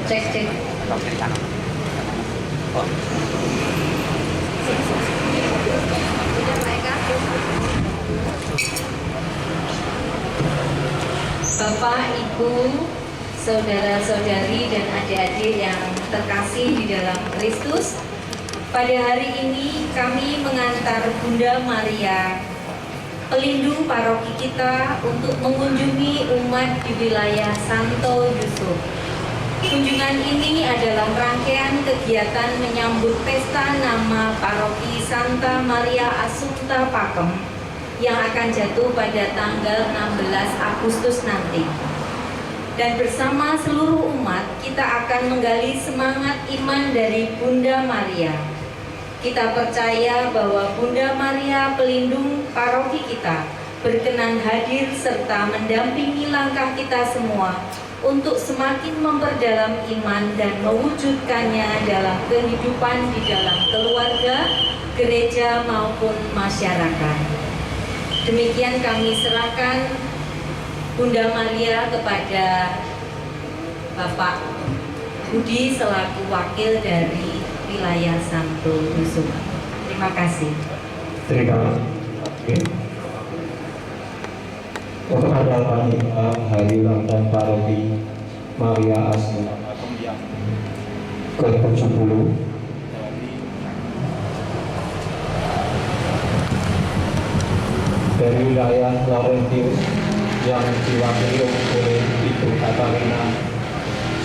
Cek cek. Bapak, Ibu, saudara-saudari dan adik-adik yang terkasih di dalam Kristus, pada hari ini kami mengantar Bunda Maria, pelindung paroki kita, untuk mengunjungi umat di wilayah Santo Yusuf. Kunjungan ini adalah rangkaian kegiatan menyambut pesta nama paroki Santa Maria Assumpta Pakem yang akan jatuh pada tanggal 16 Agustus nanti. Dan bersama seluruh umat kita akan menggali semangat iman dari Bunda Maria. Kita percaya bahwa Bunda Maria, pelindung paroki kita, berkenan hadir serta mendampingi langkah kita semua untuk semakin memperdalam iman dan mewujudkannya dalam kehidupan di dalam keluarga, gereja maupun masyarakat. Demikian kami serahkan Bunda Maria kepada Bapak Budi selaku wakil dari wilayah Santo Yusuf. Terima kasih. Terima kasih. Untuk acara hari ulang tahun paroki Maria Assumpta ke-70 dari wilayah Laurentius yang diwakili oleh Ibu Katarina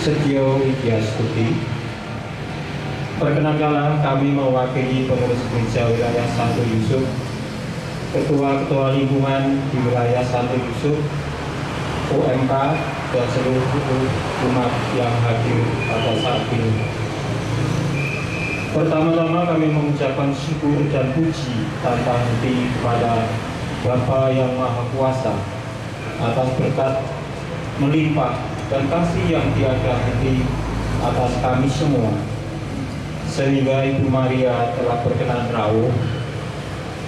Setio Widyastuti. Perkenankanlah kami mewakili pengurus gereja wilayah Santo Yusuf, ketua-ketua lingkungan di wilayah Santo Yusuf, UMK, dan seluruh umat yang hadir pada saat ini. Pertama-tama kami mengucapkan syukur dan puji tanpa henti kepada Bapa yang Maha Kuasa atas berkat melimpah dan kasih yang tiada henti atas kami semua, sehingga Ibu Maria telah berkenan rawuh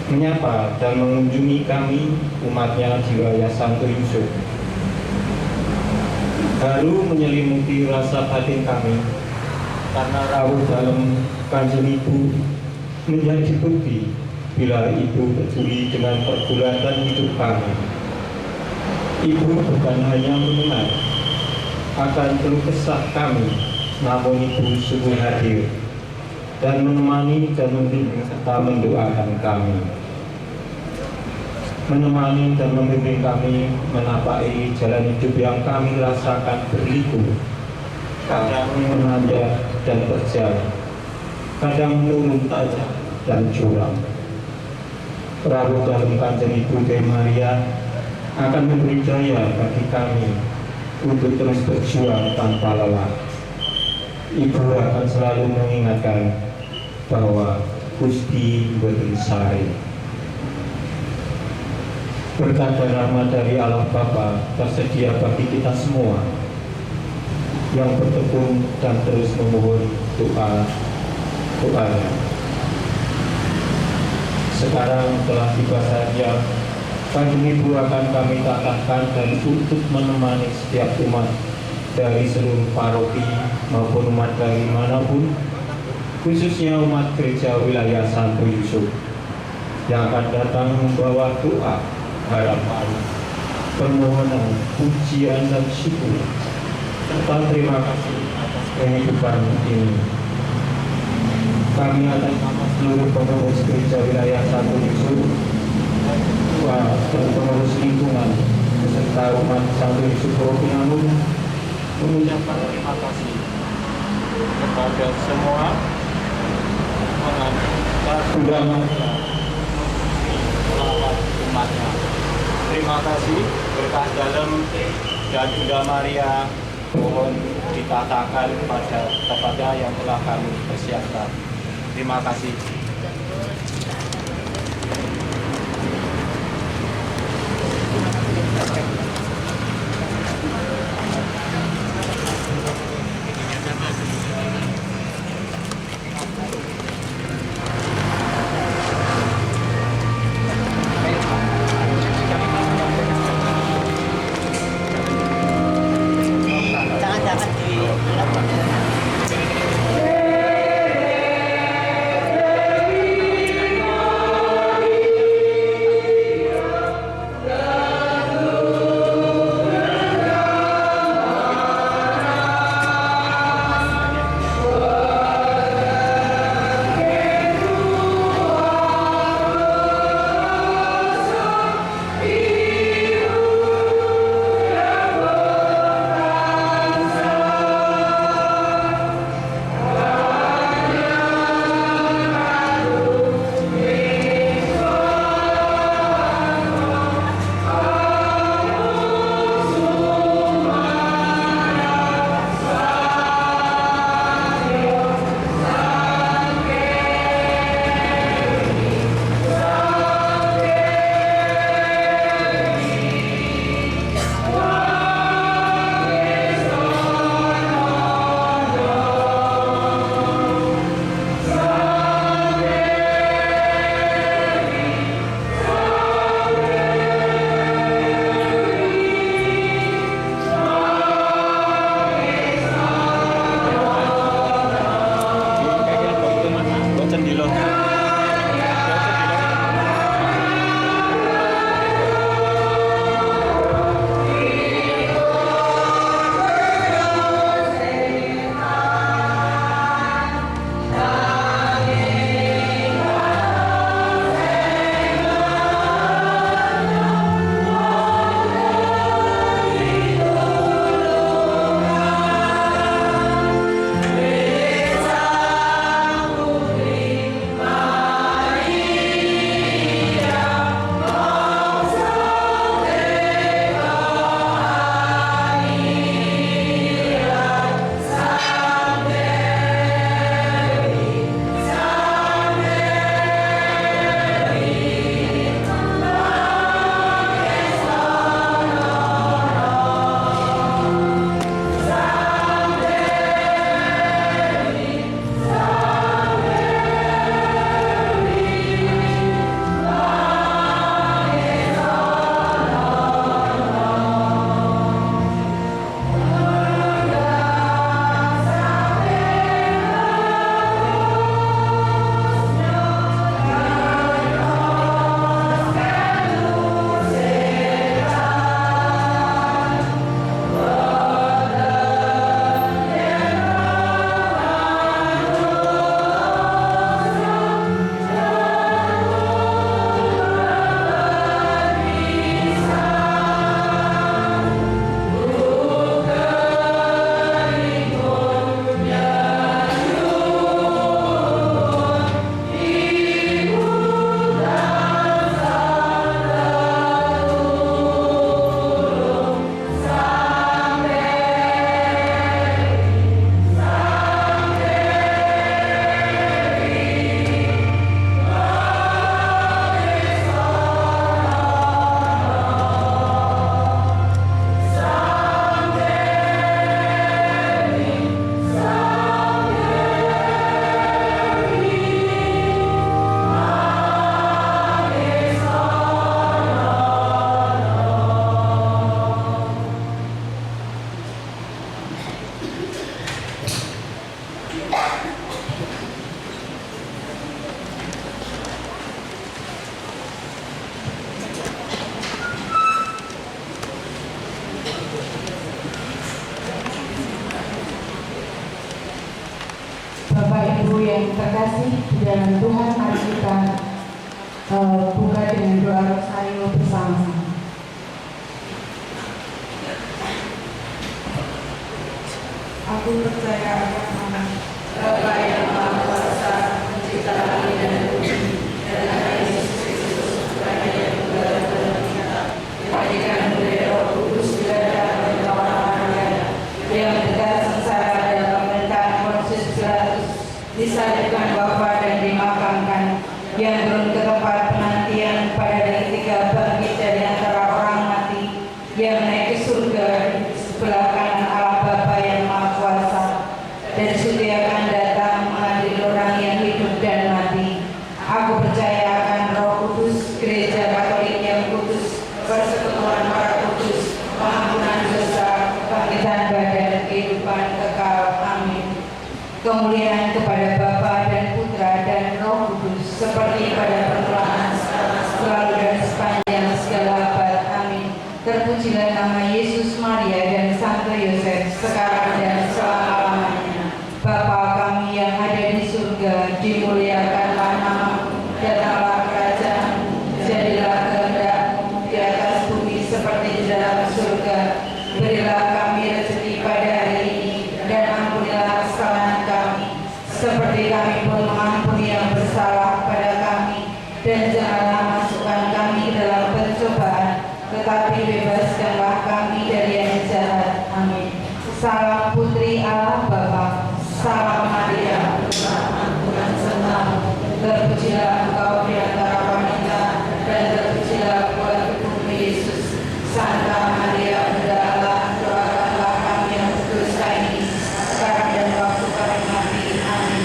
menyapa dan mengunjungi kami umatnya di wilayah Santo Yusuf. Baru menyelimuti rasa batin kami karena rawuh dalam Kanjeng Ibu menjadi bukti bila Ibu peduli dengan pergulatan hidup kami. Ibu bukan hanya mendengar akan keluh kesah kami, namun Ibu sungguh hadir dan menemani dan membimbing serta mendoakan kami, menemani dan membimbing kami menapaki jalan hidup yang kami rasakan berliku, kadang menanjak dan terjal, kadang menurun tajam dan curam. Rawuh dalam Kanjeng Ibu Dei Maria akan memberi daya bagi kami untuk terus berjuang tanpa lelah. Ibu akan selalu mengingatkan bahwa Gusti boten sare. Berkat dan rahmat dari Allah Bapa tersedia bagi kita semua yang bertekun dan terus memohon doa-doanya. Sekarang telah tiba saatnya Kanjeng Ibu akan kami tatahkan dan untuk menemani setiap umat dari seluruh paroki maupun umat dari manapun, khususnya umat gereja wilayah Santo Yusuf yang akan datang membawa doa, harapan, permohonan, pujian dan syukur serta terima kasih atas kehidupan ini. Kami atas nama seluruh pengurus gereja wilayah Santo Yusuf, ketua dan pengurus lingkungan beserta umat Santo Yusuf Rokinangun mengucapkan terima kasih kepada semua mengantar Bunda Maria melawat umatnya. Terima kasih, berkah dalam dan Bunda Maria mohon ditatakan pada tempatnya yang telah kami persiapkan. Terima kasih. Jangan di Bapak Ibu yang terkasih di dalam Tuhan, mari kita buka dengan doa rosario bersama-sama. Aku percaya akan Allah, Bapa yang Maha Kuasa, Pencipta langit dan bumi, dan akan Yesus Kristus, Putranya yang tunggal dalam kita, dilahirkan dari Roh Kudus dari Maria, yang menderita sengsara dalam pemerintahan Pontius Pilatus, disalibkan Bapa dan dimakamkan, yang turun ke tempat penantian pada hari ketiga bangkit dari antara orang mati, yang naik ke surga sebelah kanan Allah Bapa yang Maha Kuasa, dan sudah akan datang mengadili orang yang hidup dan mati. Aku percaya akan Roh Kudus, Gereja Katolik yang kudus, persekutuan para kudus, pengampunan dosa, kebangkitan badan, kehidupan kekal. Amin. Kemuliaan kepada Bapa dan Putra dan Roh Kudus, seperti pada permulaan, selalu dan sepanjang segala abad. Amin. Terpujilah nama Yesus, Maria dan Santo Yosef, sekarang dan selama-lamanya. Bapa kami yang ada di surga, dimuliakanlah namamu, datanglah kerajaanmu, jadilah kehendak-mu di atas bumi seperti di dalam surga. Berilah kami rezeki pada hari ini, dan ampunilah kesalahan kami, seperti kami pun mengampuni yang bersalah pada kami, dan janganlah masukkan kami ke dalam pencobaan, tetapi bebaskanlah kami dari yang jahat. Amin. Salam Putri Allah Bapa, salam Maria, Tuhan sertamu, terpujilah engkau di antara wanita, dan terpujilah buah tubuhmu Yesus. Santa Maria, Bunda Allah, doakanlah kami yang berdosa ini, sekarang dan waktu kami mati. Amin.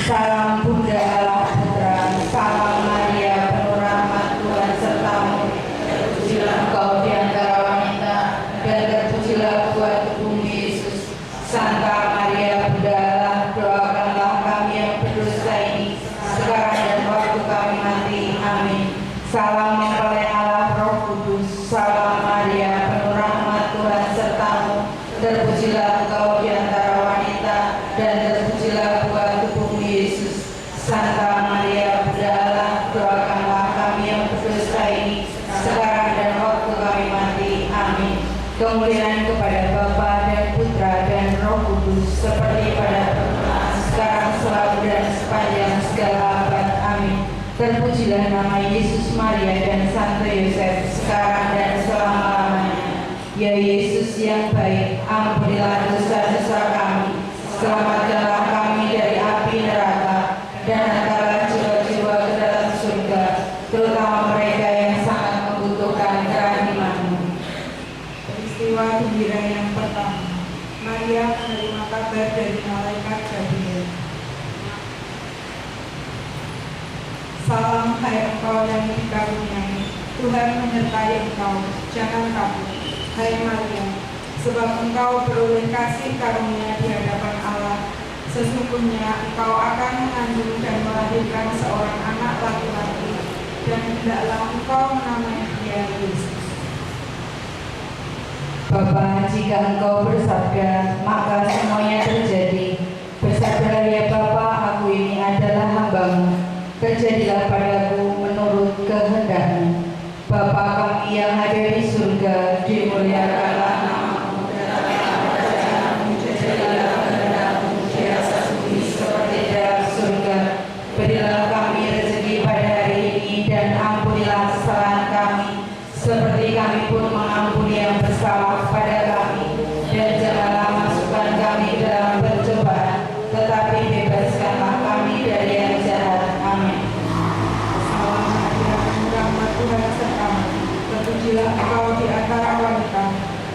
Salam Bunda Allah Putra, salam Maria, penuh rahmat Tuhan sertamu, terpujilah engkau di antara wanita, dan terpujilah buah tubuhmu Yesus. Santa Maria, Bunda Allah, doakanlah kami yang berdosa ini, sekarang dan waktu kami mati. Amin. Salam mempelai Allah Roh Kudus, salam Maria, penuh rahmat Tuhan sertamu, terpujilah engkau di antara wanita, dan terpujilah buah tubuhmu Yesus. Santa Maria, Bunda Allah, doakanlah kami yang berdosa ini, sekarang dan waktu kami mati. Amin. Kemuliaan kepada Bapa dan Putra dan Roh Kudus, seperti pada permulaan, sekarang, selalu dan sepanjang segala abad. Amin. Terpujilah nama Yesus, Maria dan Santo Yosef, sekarang dan selama-lamanya. Ya Yesus yang baik, ampunilah dosa-dosa kami, selamatkanlah kami dari api neraka, dan hantarlah jiwa-jiwa ke dalam surga, terutama mereka yang sangat membutuhkan kerahiman-Mu. peristiwa gembira yang pertama, Maria menerima kabar dari malaikat Gabriel. Salam hai engkau yang dikaruniai, Tuhan menyertai engkau, jangan takut, hai Maria, sebab engkau beroleh kasih karunia di hadapan Allah. Sesungguhnya engkau akan mengandung dan melahirkan seorang anak laki-laki, dan hendaklah engkau menamai dia Yesus. Bapa, jika engkau bersabda, maka semuanya terjadi. Bersabdalah ya Bapa, aku ini adalah hamba-Mu. Terjadilah padaku menurut kehendak-Mu. Bapa kami yang ada di surga, dimuliakanlah nama-Mu, datanglah kerajaan-Mu, jadilah kehendak-Mu di atas bumi seperti di dalam surga. Berilah kami rezeki pada hari ini, dan ampunilah kesalahan kami, seperti kami pun mengampuni yang bersalah pada kami, dan janganlah masukkan kami ke dalam pencobaan, tetapi bebaskanlah kami dari yang jahat. Amin. Salam Maria, penuh rahmat Tuhan sertamu, terpujilah engkau di antara wanita,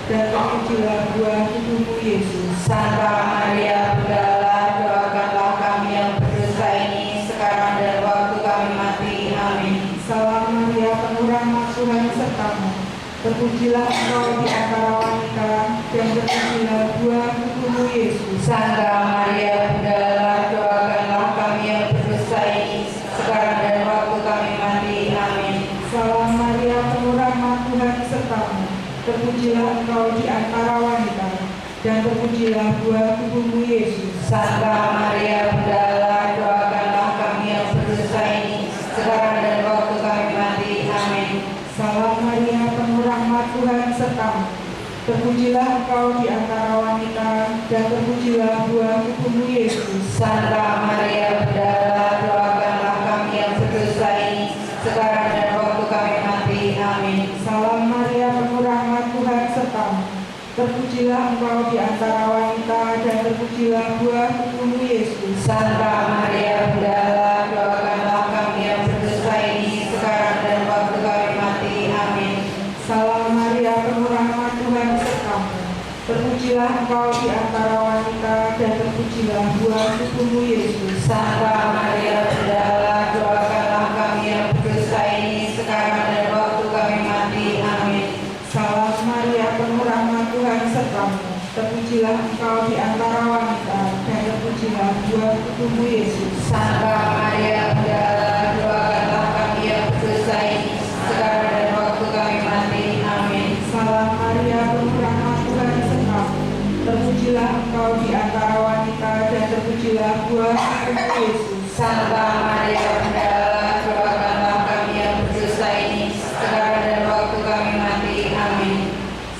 dan terpujilah buah tubuhmu Yesus. Santa Maria, Bunda Allah, doakanlah kami yang berdosa ini, sekarang dan waktu kami mati. Amin. Salam Maria, penuh rahmat Tuhan sertamu, terpujilah engkau di antara wanita, dan terpujilah buah tubuhmu Yesus. Santa Maria, Bunda Allah, doakanlah kami yang berdosa ini, sekarang dan waktu kami mati. Amin. Salam Maria, penuh rahmat Tuhan sertamu, terpujilah engkau di antara wanita, dan terpujilah buah tubuhmu Yesus. Santa Maria Bunda Allah, doakanlah kami yang berdosa ini, sekarang dan waktu kami mati. Amin. Salam Maria, penuh rahmat Tuhan sertamu. Terpujilah engkau di antara wanita, dan terpujilah buah tubuhmu Yesus. Santa Maria Bunda Allah, doakanlah kami yang berdosa ini, sekarang dan waktu kami mati. Amin. Salam Maria, penuh rahmat Tuhan sertamu. Terpujilah engkau di antara wanita, dan terpujilah buah tubuhmu Yesus. Santa Maria Bunda Allah, doakanlah kami yang berdosa ini, sekarang dan waktu kami mati. Amin. Salam Maria, penuh rahmat Tuhan sertamu. Terpujilah engkau di antara wanita, dan terpujilah buah tubuhmu Yesus. Santa Maria Bunda Allah, doakanlah kami yang berdosa ini, sekarang dan waktu kami mati. Amin. Salam Maria, penuh rahmat Tuhan sertamu. Terpujilah engkau di antara wanita, dan terpujilah buah tubuhmu Yesus. Santa Maria Bunda Allah, doakanlah kami yang berdosa ini, sekarang dan waktu kami mati. Amin. Salam Maria, penuh rahmat Tuhan sertamu. Terpujilah engkau di antara wanita, dan terpujilah buah tubuhmu Yesus. Santa Maria Bunda Allah, doakanlah kami yang berdosa ini, sekarang dan waktu kami mati. Amin.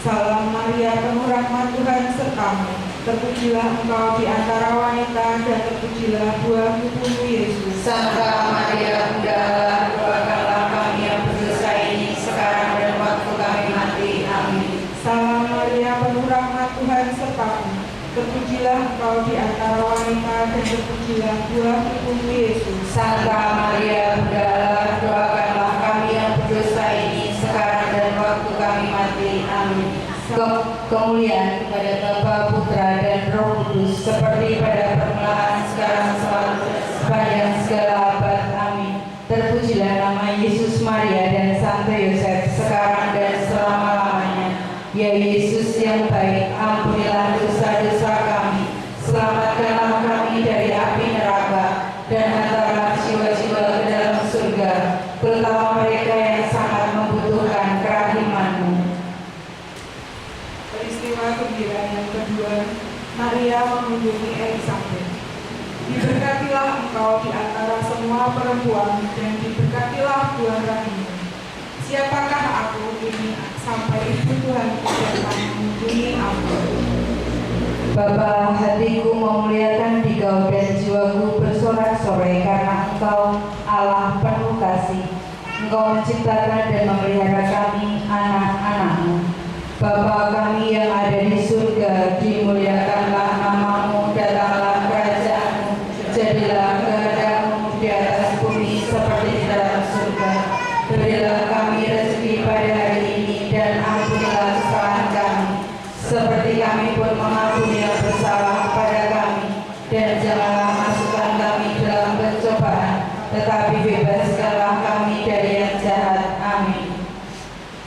Salam Maria, penuh rahmat Tuhan sertamu. Terpujilah engkau di antara wanita, dan terpujilah buah tubuhmu Yesus. Santa Maria Bunda Allah, doakanlah kami yang berdosa ini, sekarang dan waktu kami mati. Amin. Salam Maria, penuh rahmat Tuhan sertamu. Terpujilah engkau di antara wanita, dan terpujilah buah tubuhmu Yesus. Santa Maria Bunda Allah, doakanlah kami yang berdosa ini, sekarang dan waktu kami mati. Amin. Kemuliaan kepada Bapa, Putra, dan Roh Kudus, seperti pada permulaan, sekarang, selalu, sepanjang segala abad. Amin. Terpujilah nama Yesus, Maria, dan Santo Yosef, sekarang dan selama-lamanya. Ya Yesus yang baik, ampunilah dosa-dosa kami, selamatkanlah kami dari api neraka, dan hantarlah jiwa-jiwa ke dalam surga, terutama mereka yang sangat membutuhkan kerahiman-Mu. Peristiwa gembira yang kedua, Maria mengunjungi Elisabet. Diberkatilah engkau di antara semua perempuan, dan diberkatilah buah rahimmu. Siapakah aku ini sampai ibu Tuhanku datang mengunjungi aku? Bapa, hatiku memuliakan Dikau dan jiwaku bersorak-sorai karena Engkau Allah penuh kasih. Engkau menciptakan dan memelihara kami, anak-anak-Mu. Bapa kami yang ada di surga, dimuliakanlah nama-Mu, datanglah kerajaan-Mu, jadilah kehendak-Mu di atas bumi seperti di dalam surga. Berilah kami rezeki pada hari ini, dan ampunilah kesalahan kami, seperti kami pun mengampuni yang bersalah kepada kami. Dan janganlah masukkan kami dalam pencobaan, tetapi bebaskanlah kami dari yang jahat. Amin.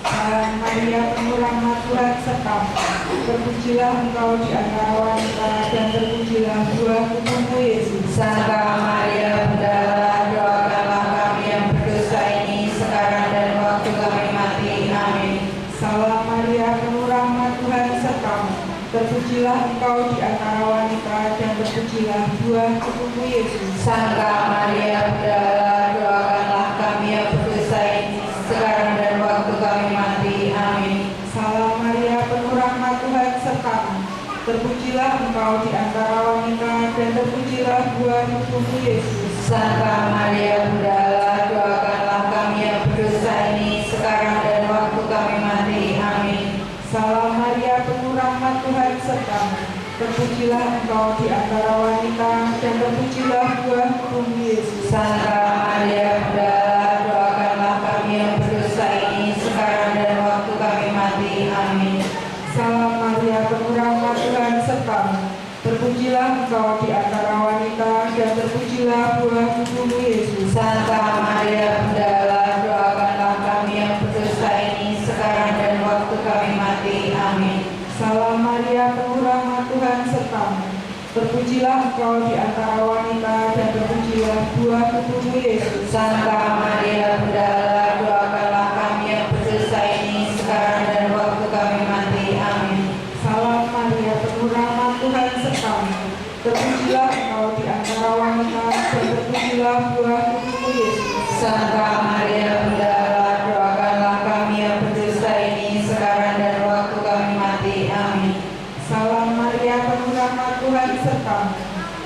Salam Maria, penuh rahmat Tuhan sertamu. Terpujilah engkau di antara wanita, dan terpujilah buah tubuhmu Yesus. Santa Maria Bunda Allah, doakanlah kami yang berdosa ini, sekarang dan waktu kami mati. Amin. Salam Maria, penuh rahmat Tuhan sertamu. Terpujilah engkau di antara wanita, dan terpujilah buah tubuhmu Yesus. Santa Maria Bunda Allah, doakanlah kami yang berdosa ini, sekarang dan waktu kami mati. Amin. Salam Maria, penuh rahmat Tuhan sertamu. Terpujilah engkau di antara wanita, dan terpujilah buah tubuhmu Yesus. Santa Maria Bunda Allah, doakanlah kami yang berdosa ini, sekarang dan waktu kami mati. Amin. Salam Maria, penuh rahmat Tuhan sertamu. Terpujilah engkau di antara wanita, dan terpujilah buah tubuhmu Yesus. Santa Maria Bunda Allah, doakanlah kami yang berdosa ini, sekarang dan waktu kami mati. Amin. Salam Maria, penuh rahmat Tuhan sertamu. Terpujilah engkau di antara wanita, dan terpujilah buah tubuhmu Yesus. Santa Maria Bunda Allah, doakanlah kami yang berdosa ini, sekarang dan waktu kami mati. Amin. Salam Maria, penuh rahmat Tuhan sertamu. Terpujilah engkau di antara wanita, dan terpujilah buah tubuhmu Yesus. Santa Maria Bunda Allah, doakanlah kami yang berdosa ini, sekarang dan waktu kami mati. Amin. Salam Maria, penuh rahmat Terpujilah engkau di antara wanita, dan terpujilah buah tubuhmu Yesus. Santa Maria Bunda Allah, doakanlah kami yang berdosa ini sekarang dan waktu kami mati. Amin. Salam Maria, penuh rahmat, Tuhan sertamu.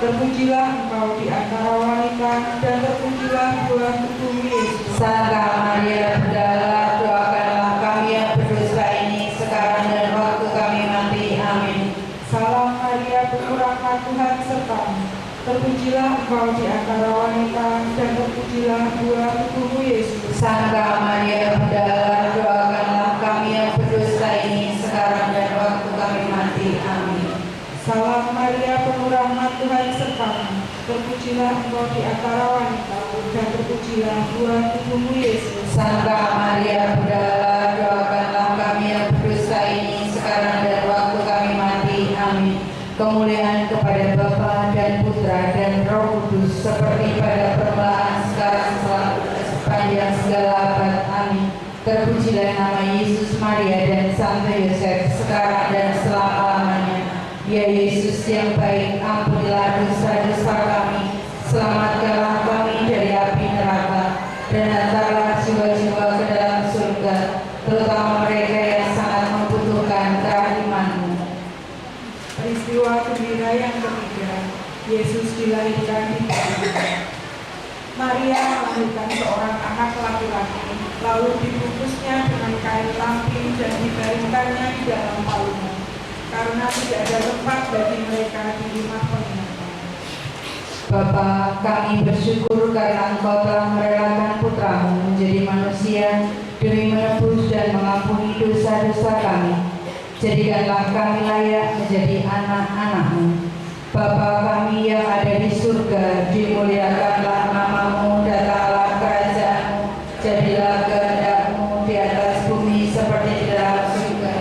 Terpujilah engkau di antara wanita, dan terpujilah buah tubuhmu Yesus. Santa Maria Bunda Allah, doakanlah kami yang berdosa ini sekarang dan waktu kami mati. Amin. Salam Maria, penuh rahmat, Tuhan sertamu. Terpujilah engkau di antara wanita, dan terpujilah buah tubuhmu Yesus. Santa Maria Bunda Allah, doakanlah kami yang berdosa ini sekarang dan waktu kami mati. Amin. Salam Maria, penuh rahmat, Tuhan sertamu. Terpujilah engkau di antara wanita, dan terpujilah buah tubuhmu Yesus. Santa Maria Bunda Allah, doakanlah kami yang berdosa ini sekarang dan waktu kami mati. Amin. Kemuliaan kepada Bapa dan Putra dan Roh Kudus, seperti pada permulaan, sekarang, selalu, sepanjang segala abad. Amin. Terpujilah nama Yesus, Maria dan Santo Yosef, sekarang dan selama-lamanya. Ya Yesus yang baik, ampunilah dosa-dosa kami, selamatkanlah kami dari api neraka, dan hantarlah jiwa-jiwa ke dalam surga, terutama mereka yang sangat membutuhkan kerahiman-Mu. Peristiwa gembira yang ketiga, Yesus dilahirkan di Betlehem. Maria melahirkan seorang anak laki-laki, lalu dibungkusnya dengan kain lampi dan dibaringkannya di dalam palungan, karena tidak ada tempat bagi mereka di rumah penginapan. Bapa, kami bersyukur karena Engkau telah merelakan Putramu menjadi manusia demi menebus dan mengampuni dosa-dosa kami. Jadikanlah kami layak menjadi anak-anak-Mu. Bapa kami yang ada di surga, dimuliakanlah nama-Mu, datanglah kerajaan-Mu, jadilah kehendak-Mu di atas bumi seperti di dalam surga.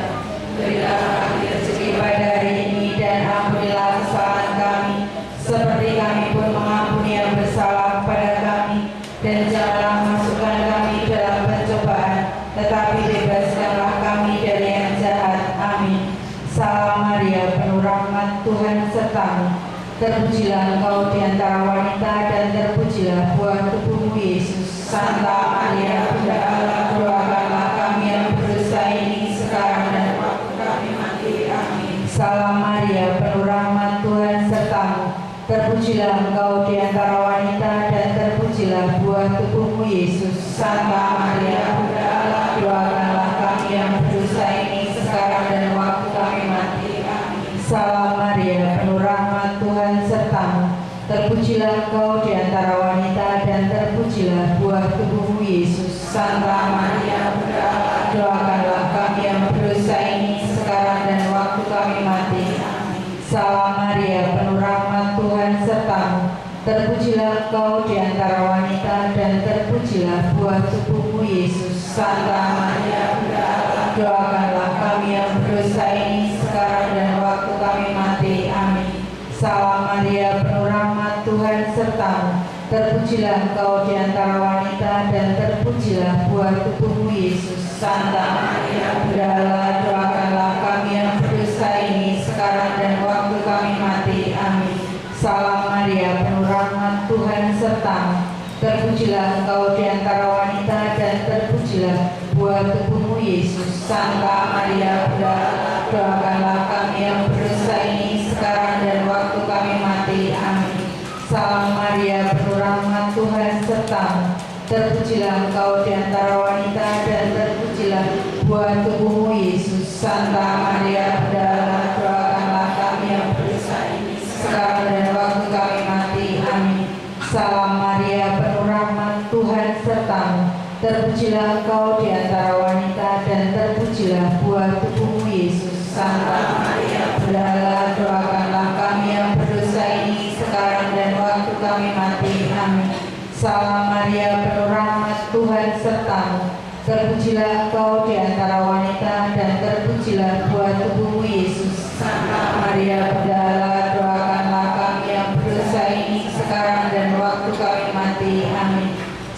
Berilah kami rezeki pada hari ini, dan ampunilah kesalahan kami, seperti kami pun mengampuni yang bersalah pada kami. Dan janganlah masukkan kami dalam pencobaan, tetapi bebaskanlah kami dari yang jahat. Amin. Salam Maria, penuh rahmat, Tuhan sertamu. Terpujilah engkau di antara wanita, dan terpujilah buah tubuhmu Yesus. Santa Maria Bunda Allah, doakanlah kami yang berdosa ini sekarang dan waktu kami mati. Amin. Salam Maria, penuh rahmat, Tuhan sertamu. Terpujilah engkau di antara wanita, dan terpujilah buah tubuhmu Yesus. Santa Maria Bunda Allah, doakanlah kami yang berdosa ini sekarang dan waktu kami mati. Amin. Salam Maria, penuh rahmat, Tuhan sertamu. Terpujilah engkau di antara wanita, dan terpujilah buah tubuhmu Yesus. Santa Maria Bunda Allah, doakanlah kami yang berdosa ini sekarang dan waktu kami mati. Amin. Salam Maria, penuh rahmat, Tuhan sertamu. Terpujilah engkau di antara wanita, dan terpujilah buah tubuhmu Yesus. Santa Maria Bunda Allah, doakanlah kami yang berdosa ini sekarang dan waktu kami mati. Amin. Salam Maria, penuh rahmat, Tuhan sertamu. Terpujilah engkau di antara wanita, dan terpujilah buah tubuhmu Yesus. Santa Maria Bunda Allah, doakanlah kami yang berdosa ini sekarang dan waktu kami mati. Amin. Salam Maria, penuh rahmat, Tuhan sertamu. Terpujilah engkau di antara wanita, dan terpujilah buah tubuhmu Yesus. Santa Maria Bunda Allah, doakanlah kami yang berdosa ini sekarang dan waktu kami mati. Amin. Salam Maria, penuh rahmat, Tuhan sertamu. Terpujilah engkau di antara wanita, dan terpujilah buah tubuhmu Yesus. Santa Maria Bunda Allah, doakanlah kami yang berdosa ini sekarang dan waktu kami mati. Amin. Salam Maria, penuh rahmat, Tuhan sertamu. Terpujilah engkau di antara wanita, dan terpujilah buah tubuhmu Yesus. Santa Maria Bunda Allah, doakanlah kami yang berdosa ini sekarang dan waktu kami mati. Amin. Salam Maria, penuh rahmat, Tuhan sertamu. Terpujilah engkau di antara wanita, dan terpujilah buah tubuhmu Yesus. Santa Maria Bunda Allah, doakanlah kami yang berdosa ini sekarang dan waktu kami mati. Amin.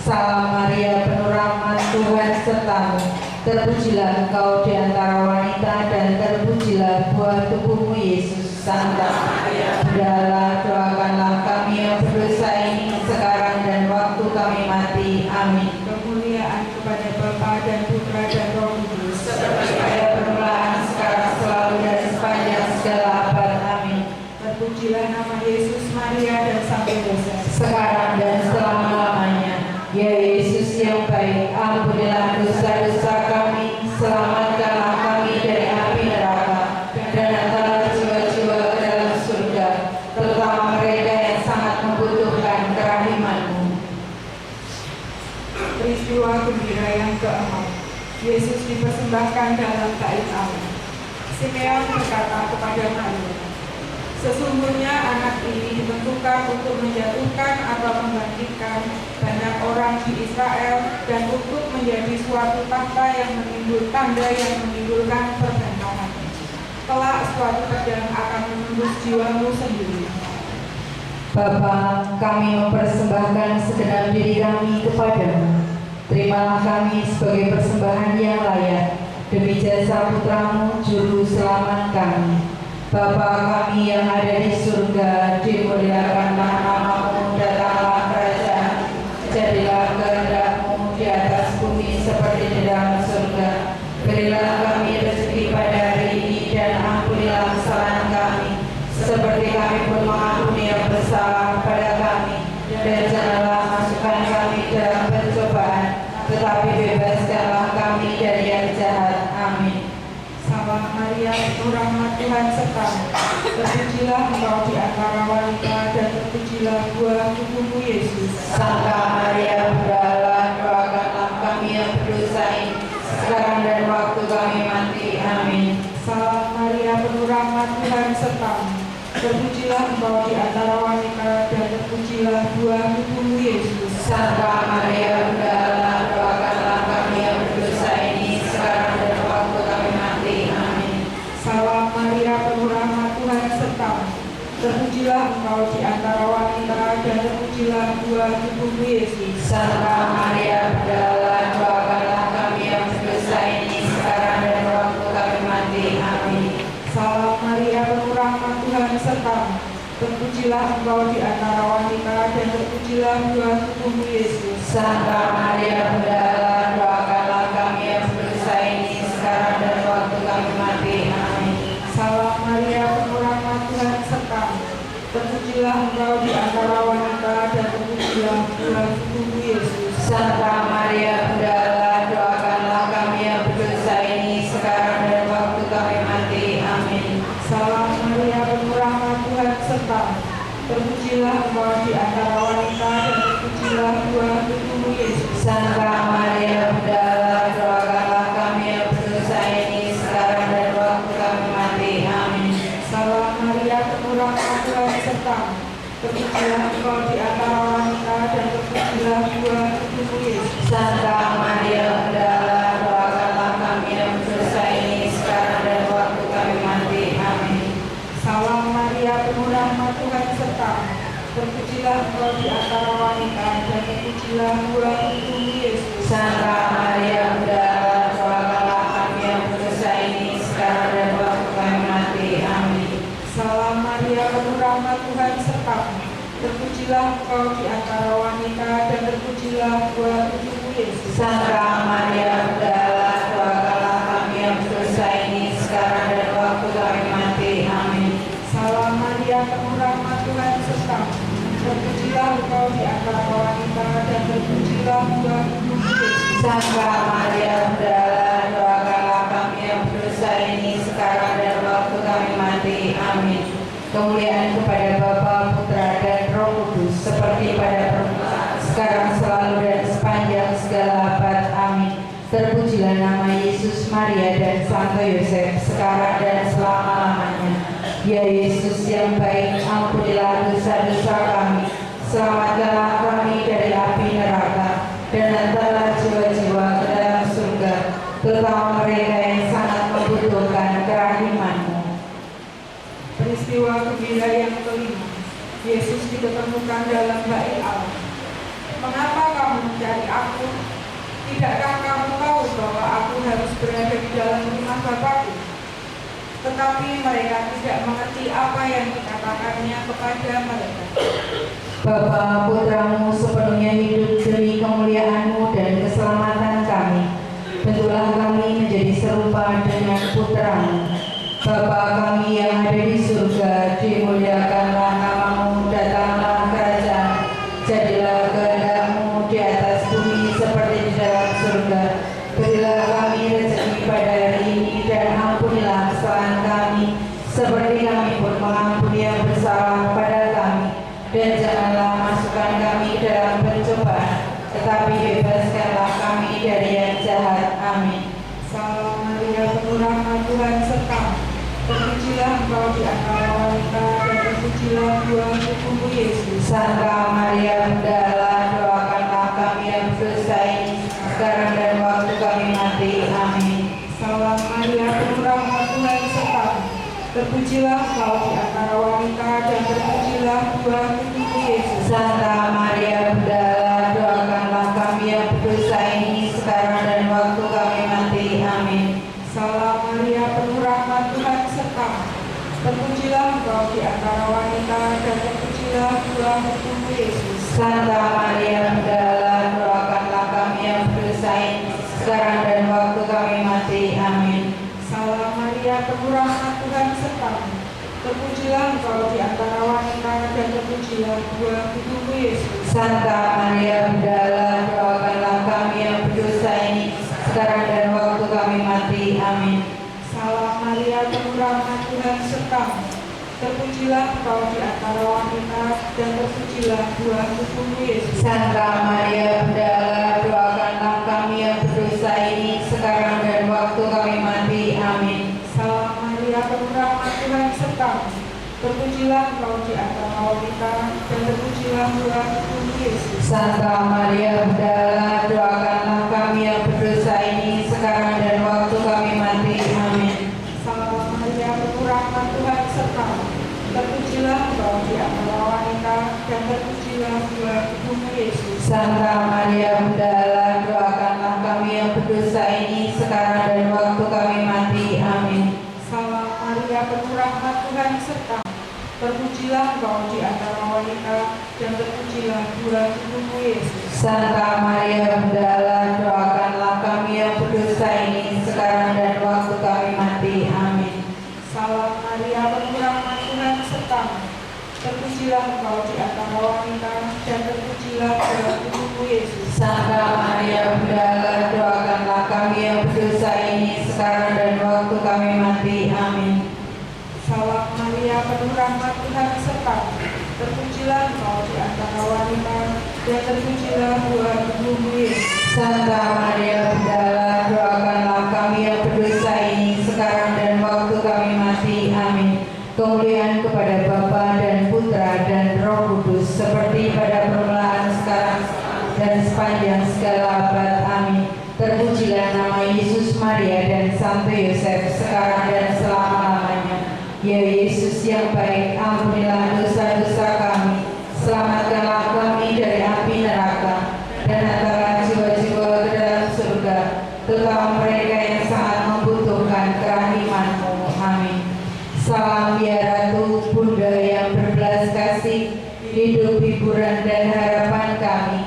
Salam Maria, penuh rahmat, Tuhan sertamu. Terpujilah engkau di antara wanita, dan terpujilah buah tubuhmu Yesus. Santa Maria Bunda Allah, Terpujilah nama Yesus, Maria, dan Santo Yosef. sekarang dan selama-lamanya. Ya Yesus yang baik, ampunilah dosa-dosa kami, selamatkanlah kami dari api neraka, dan hantarlah jiwa-jiwa ke dalam surga, terutama mereka yang sangat membutuhkan kerahiman-Mu. Peristiwa gembira yang keempat, Yesus dipersembahkan dalam bait Allah. Simeon berkata kepada Maria, sesungguhnya anak ini ditentukan untuk menjatuhkan atau membangkitkan banyak orang di Israel dan untuk menjadi suatu tahta yang tanda yang menimbulkan pertentangan. Kelak suatu pedang akan menembus jiwamu sendiri. Bapa, kami mempersembahkan segenap diri kami kepadamu. Terimalah kami sebagai persembahan yang layak demi jasa Putramu, Juru Selamat kami. Bapa kami yang ada di surga, dimuliakanlah nama-Mu, datanglah kerajaan, jadilah kehendak-Mu di atas bumi seperti di dalam surga. Berilah kami rezeki pada hari ini dan ampunilah kesalahan kami, seperti kami pun mengampuni yang bersalah pada kami. Dan janganlah masukkan kami dalam pencobaan, tetapi bebaskanlah kami dari yang jahat. Amin. Salam Maria, penuh rahmat Tuhan sertamu. Terpujilah engkau di antara wanita dan terpujilah buah tubuhmu Yesus. Santa Maria, Bunda Allah, doakanlah kami yang berdosa ini, sekarang dan waktu kami mati. Amin. Salam Maria, penuh rahmat Tuhan sertamu. Terpujilah engkau di antara wanita dan terpujilah buah tubuhmu Yesus. Santa Maria, Bunda Allah, doakanlah kami yang berdosa ini, sekarang dan waktu kami mati. Amin. Salam Maria, penuh rahmat Tuhan sertamu. Terpujilah engkau di antara wanita dan terpujilah buah tubuhmu Yesus. Santa Maria, Bunda Allah, doakanlah kami yang berdosa ini, sekarang dan waktu kami mati. Amin. Salam Maria, penuh rahmat Tuhan sertamu. Terpujilah engkau di antara wanita dan terpujilah buah tubuhmu Yesus. Santa Maria, Bunda Allah, doakanlah kami yang berdosa ini, sekarang dan waktu kami mati. Amin. Salam Maria, penuh rahmat Tuhan sertamu. Terpujilah engkau di antara wanita dan terpujilah buah tubuhmu Yesus. Santa Maria, Bunda Allah, doakanlah kami yang berdosa ini, sekarang dan waktu kami mati. Amin. Salam Maria, penuh rahmat Tuhan sertamu. Terpujilah engkau di antara wanita dan terpujilah buah tubuhmu Yesus. Santa Maria, Bunda Allah, doakanlah kami yang berdosa ini, sekarang dan waktu kami mati. Amin. Salam Maria, penuh rahmat Tuhan sertamu. Terpujilah engkau di antara wanita dan terpujilah buah tubuhmu Yesus. Santa Maria, Bunda Allah, doakanlah kami yang berdosa ini, sekarang dan waktu kami mati. Amin. Salam Maria, penuh rahmat Tuhan sertamu. Terpujilah engkau di antara wanita dan terpujilah buah tubuhmu Yesus. Santa Maria, Bunda Allah, doakanlah kami yang berdosa ini, sekarang dan waktu kami mati. Amin. Salam Maria, penuh rahmat Tuhan sertamu. Terpujilah engkau di antara wanita dan terpujilah buah tubuhmu Yesus. Santa Maria, Bunda Allah, doakanlah kami yang berdosa ini, sekarang dan waktu kami mati. Amin. Salam Maria, penuh rahmat Tuhan sertamu. Terpujilah engkau di antara wanita dan terpujilah buah tubuhmu Yesus. Santa Maria, Bunda Allah, doakanlah kami yang berdosa ini, sekarang dan waktu kami mati. Amin. Kemuliaan kepada Bapa, Putra, dan Roh Kudus, seperti pada permulaan, sekarang, selalu, dan sepanjang segala abad. Amin. Terpujilah nama Yesus, Maria, dan Santo Yosef, sekarang dan selama-lamanya. Ya Yesus yang baik, ampunilah dosa-dosa kami, selamatkanlah kami dari api neraka, dan hantarlah jiwa-jiwa ke dalam surga, terutama mereka yang sangat membutuhkan kerahiman-Mu. Peristiwa gembira yang kelima, Yesus diketemukan dalam bait Allah. Mengapa kamu mencari aku? Tidakkah kamu tahu bahwa aku harus berada di dalam rumah Bapakku? Tetapi mereka tidak mengerti apa yang dikatakannya kepada mereka. Bapa, Putramu sepenuhnya hidup demi kemuliaan-Mu dan keselamatan kami. Bentuklah kami menjadi serupa dengan Putramu. Bapa kami yang ada di surga, dimuliakan bersalah pada kami, dan janganlah masukkan kami ke dalam pencobaan, tetapi bebaskanlah kami dari yang jahat. Amin. Salam Maria, penuh rahmat, Tuhan sertamu. Terpujilah engkau di antara wanita, dan terpujilah buah tubuhmu Yesus. Santa Maria, Bunda Allah, doakanlah kami yang berdosa ini, sekarang dan waktu kami mati. Amin. Salam Maria, penuh rahmat, Tuhan sertamu. Terpujilah engkau di antara wanita, dan terpujilah buah tubuhmu Yesus. Santa Maria, Bunda Allah, doakanlah kami yang berdosa ini, sekarang dan waktu kami mati. Amin. Salam Maria, penuh rahmat, Tuhan sertamu. Terpujilah engkau di antara wanita, dan terpujilah buah tubuhmu Yesus. Santa Maria, Bunda Allah, doakanlah kami yang berdosa ini, sekarang dan waktu kami mati. Amin. Salam Maria, penuh rahmat, Tuhan sertamu. Terpujilah engkau di antara wanita, dan terpujilah buah tubuhmu Yesus. Santa Maria, Bunda Allah, doakanlah kami yang berdosa ini, sekarang dan waktu kami mati. Amin. Salam Maria, penuh rahmat, Tuhan sertamu. Terpujilah engkau di antara wanita, dan terpujilah buah tubuhmu Yesus. Santa Maria, Bunda Allah, doakanlah kami yang berdosa ini, sekarang dan waktu kami mati. Amin. Salam Maria, penuh rahmat, Tuhan sertamu. Terpujilah engkau di antara wanita, dan terpujilah buah tubuhmu Yesus. Santa Maria, Bunda Allah, doakanlah kami yang berdosa ini, sekarang dan waktu kami mati. Amin. Salam Maria, penuh rahmat, Tuhan sertamu. Terpujilah engkau di antara wanita, dan terpujilah buah tubuhmu Yesus. Santa Maria, Bunda Allah, doakanlah kami yang berdosa ini, sekarang dan waktu kami mati. Amin. Salam Maria, penuh rahmat, Tuhan sertamu. Terpujilah engkau di antara wanita, dan terpujilah buah tubuhmu Yesus. Santa Maria, Bunda Allah, doakanlah kami yang berdosa ini, sekarang dan waktu kami mati. Amin. Salam Maria, penuh rahmat, Tuhan sertamu. Terpujilah engkau di antara wanita, dan terpujilah buah tubuhmu Yesus. Santa Maria, Bunda Allah, doakanlah kami yang berdosa ini, sekarang dan waktu kami mati. Amin. Salam Maria, penuh rahmat, Tuhan sertamu. Terpujilah engkau di antara wanita, dan terpujilah buah tubuhmu Yesus. Santa Maria, Bunda Allah, doakanlah kami yang berdosa ini, sekarang dan waktu kami mati. Amin. Kemuliaan kepada Bapa dan Putra dan Roh Kudus, seperti pada permulaan, sekarang, dan sepanjang segala abad. Amin. Terpujilah nama Yesus, Maria, dan Santo Yosef, sekarang dan selama-lamanya. Ya Yesus yang baik, ampunilah dosa-dosa kami, selamatkanlah kami dari api neraka, dan hantarlah jiwa-jiwa ke dalam surga, terutama mereka yang sangat membutuhkan kerahiman-Mu. Amin. Salam ya Ratu, Bunda yang berbelas kasih, hidup, hiburan, dan harapan kami.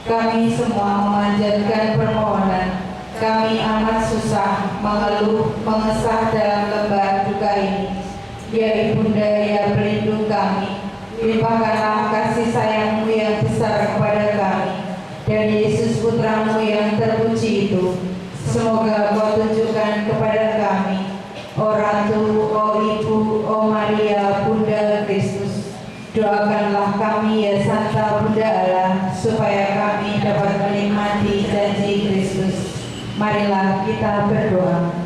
Kami semua memanjatkan permohonan. Kami amat susah, mengeluh, mengesah dalam lembah duka ini. Ya Ibunda, ya pelindung kami, limpahkanlah kasih sayang-Mu yang besar kepada kami, dan Yesus Putra-Mu yang terpuji itu, semoga Kau tunjukkan kepada kami, O Ratu, O Ibu, O Maria, Bunda Kristus. Doakanlah kami ya Santa Bunda Allah, supaya kami dapat menikmati janji Kristus. Marilah kita berdoa.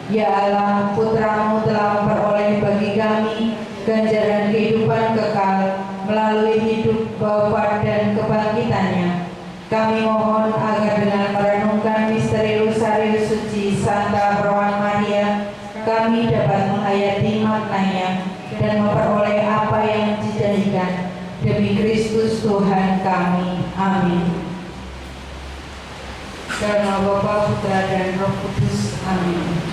Ya Allah, Putra-Mu telah memperoleh bagi kami ganjaran kehidupan kekal melalui hidup, wafat, dan kebangkitannya. Kami mohon agar dengan merenungkan misteri Rosarius Suci Santa Perawan Maria, kami dapat menghayati maknanya dan memperoleh apa yang dijanjikan. Demi Kristus Tuhan kami. Amin. Dalam nama Bapa, Putra, dan Roh Kudus. Amin.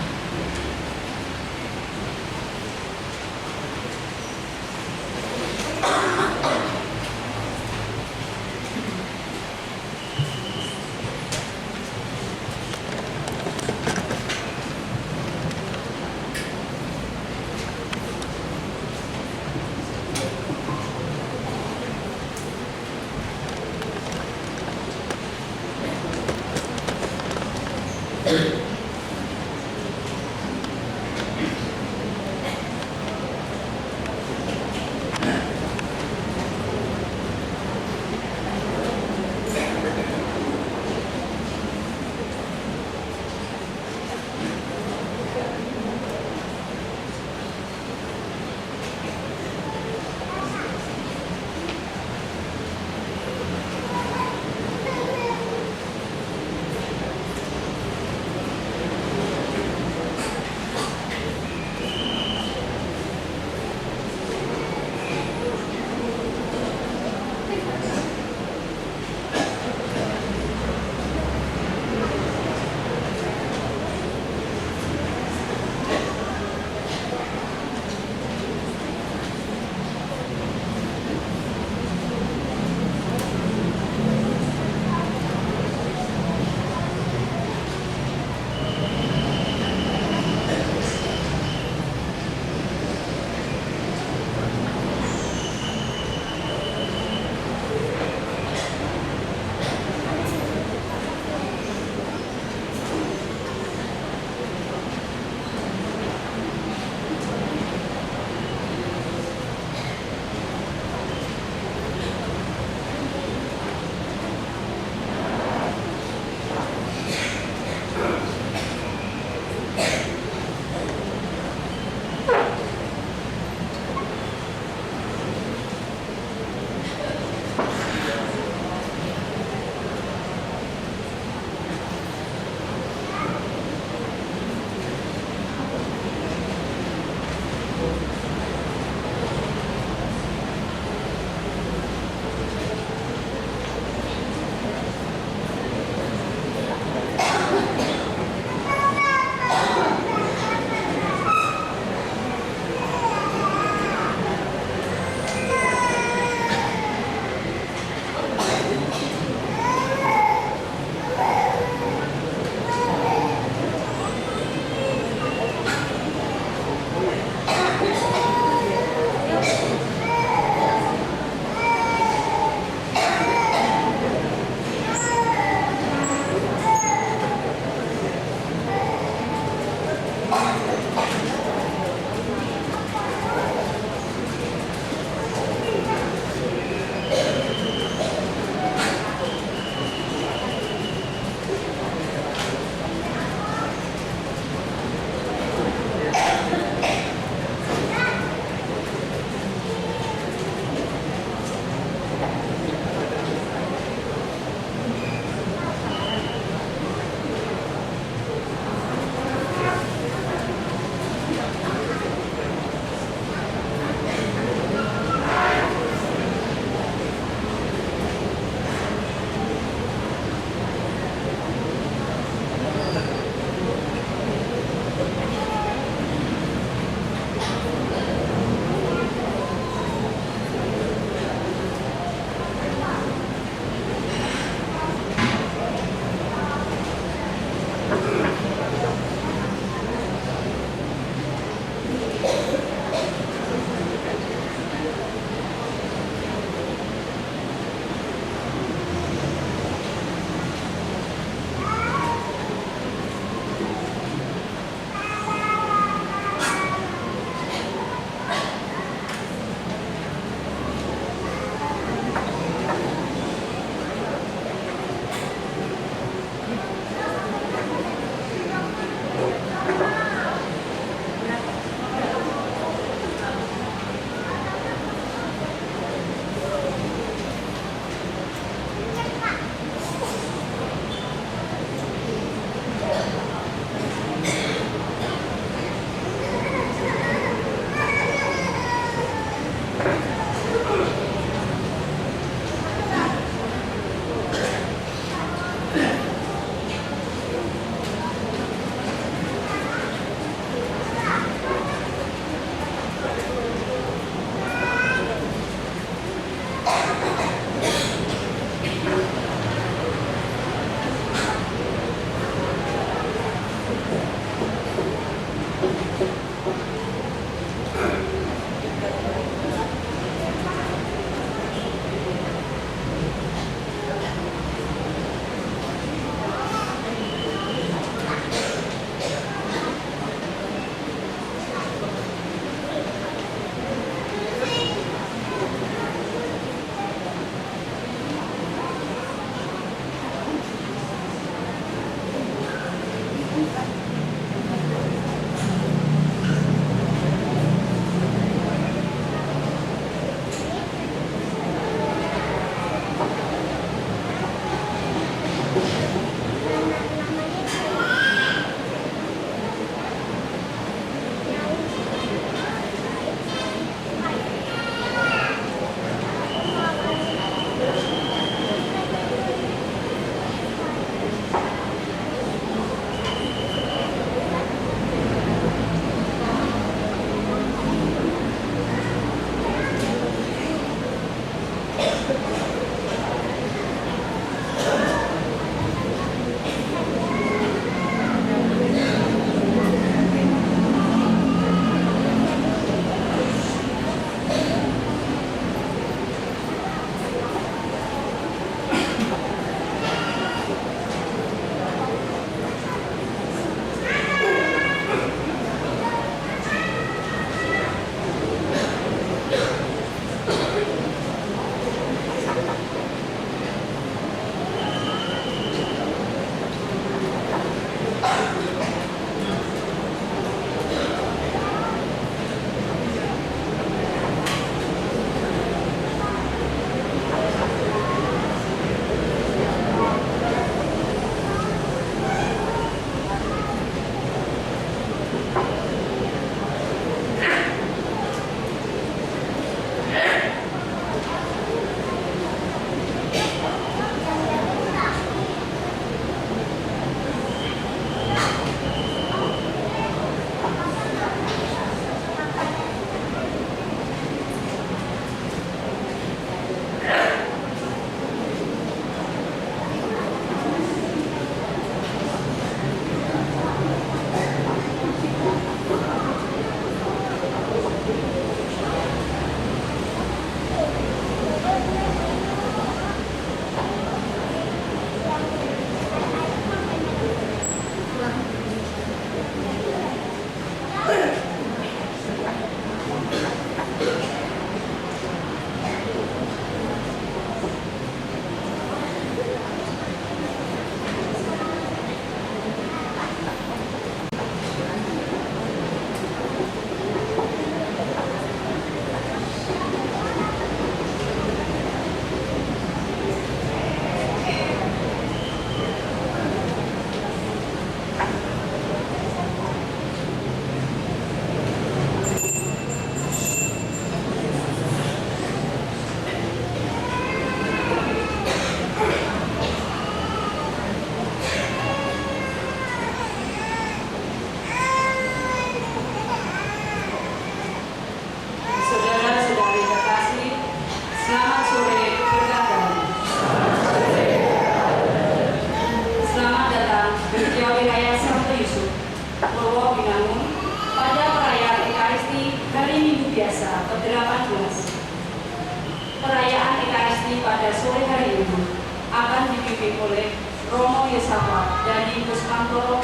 ini akan dipimpin oleh Romo Yesafat dan Kusmanto.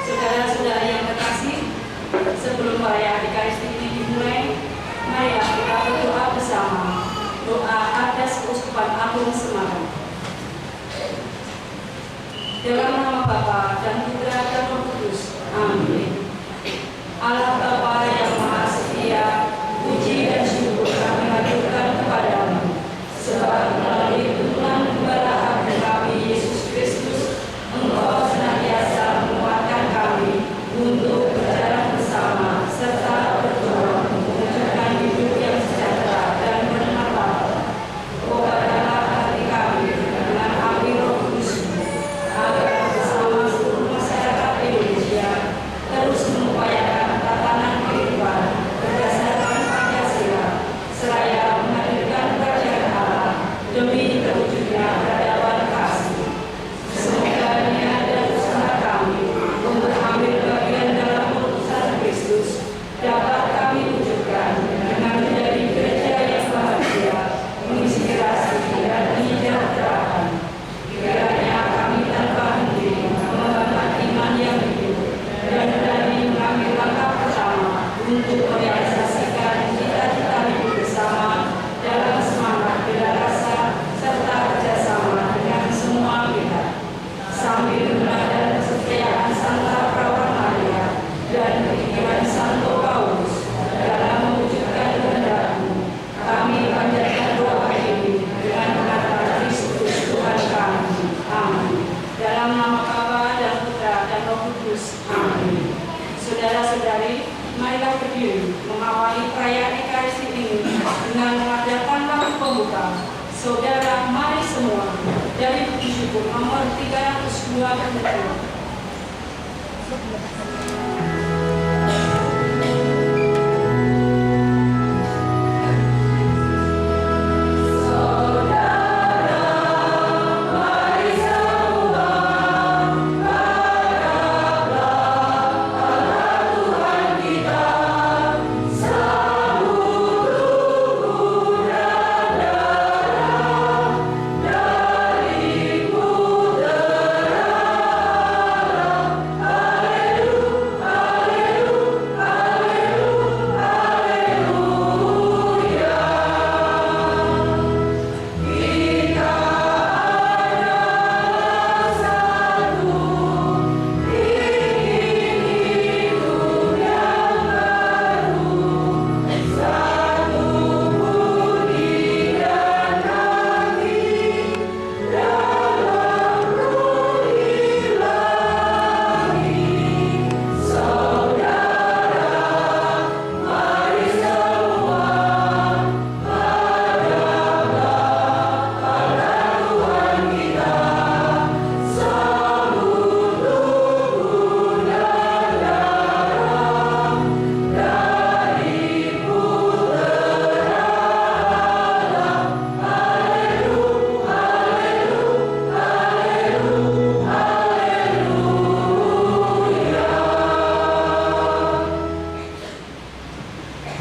Saudara-saudari yang terkasih, sebelum perayaan Ekaristi ini dimulai, mari kita berdoa bersama. Doa atas Keuskupan Agung Semarang. Dalam nama Bapa dan Putra dan Roh Kudus. Amin. Allah Bapa yang Maha Setia, puji dan syukur kami haturkan kepadamu, sebab melalui tuntunan Gembala Agung kami Yesus Kristus, Engkau senantiasa menguatkan kami untuk berjalan bersama serta berjuang mewujudkan hidup yang sejahtera dan bermartabat. Obatilah hati kami dengan api Roh Kudus-Mu, agar bersama seluruh masyarakat Indonesia terus mengupayakan tatanan kehidupan berdasarkan Pancasila, seraya menghadirkan kerajaan Allah demi terwujudnya peradaban kasih. Semoga niat dan usaha kami untuk ambil bagian dalam urusan Kristus dapat kami wujudkan dengan menjadi gereja yang bahagia, menginspirasi dan menyejahterakan. Kiranya kami tanpa henti mengembangkan iman yang hidup dan berani mengambil langkah pertama untuk merealisasikan cita-cita hidup bersama dalam semangat bela rasa serta kerjasama dengan semua pihak, sambil meneladani kesetiaan Santa Perawan Maria dan kegigihan Santo Paulus dalam mewujudkan kehendak-Mu. Kami panjatkan doa ini dengan menata Kristus Tuhan kami. Amin. Dalam nama Bapa dan Putra dan Roh Kudus. Amin. Saudara-saudari, marilah berdiri mengawali perayaan Ekaristi ini dengan mengadakan lagu pembuka. Saudara, mari semua dari Puji Syukur nomor 327.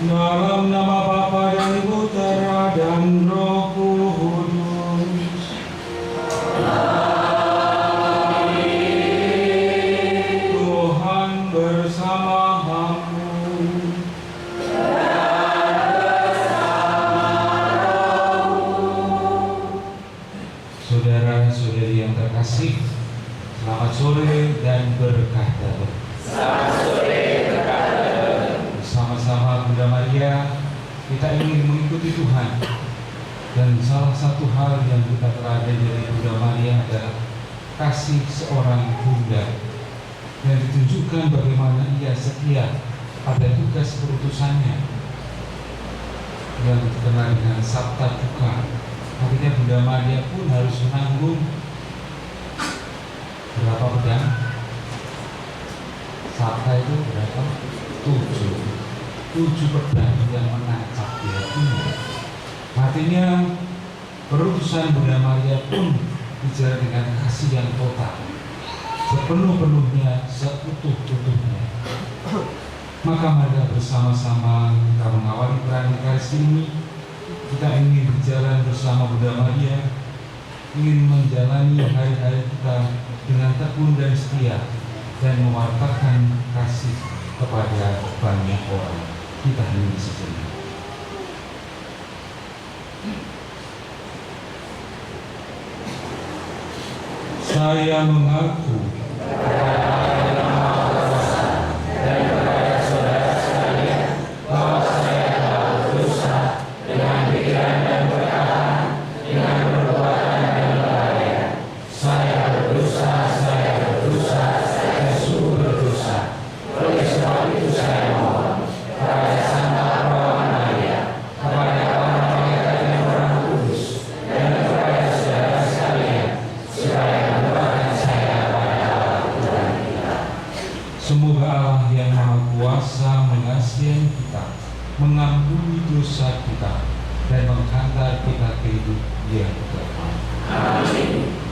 Dalam nama Bapa dan Putra dan Roh Kudus. Tuhan bersamamu. Saudara-saudari yang terkasih, selamat sore dan berkah dalam. Bersama-sama Bunda Maria, kita ingin mengikuti Tuhan. Dan salah satu hal yang kita pelajari dari Bunda Maria adalah kasih seorang bunda, yang ditunjukkan bagaimana ia setia pada tugas perutusannya yang dikenal dengan Sabta Duka. Akhirnya Bunda Maria pun harus menanggung berapa pedang? Sabta itu berapa? 7 pedang yang menancap di hatinya. Artinya perutusan Bunda Maria pun bicara dengan kasih yang total, sepenuh-penuhnya, seutuh-utuhnya. Maka marilah bersama-sama kita mengawali perayaan Ekaristi ini. Kita ingin berjalan bersama Bunda Maria ingin menjalani hari-hari kita dengan tekun dan setia dan mewartakan kasih kepada banyak orang. Kita hening sejenak. Saya mengaku semoga Allah yang Maha Kuasa mengasihi kita, mengampuni dosa kita, dan menghantar kita ke hidup yang kekal. Amin.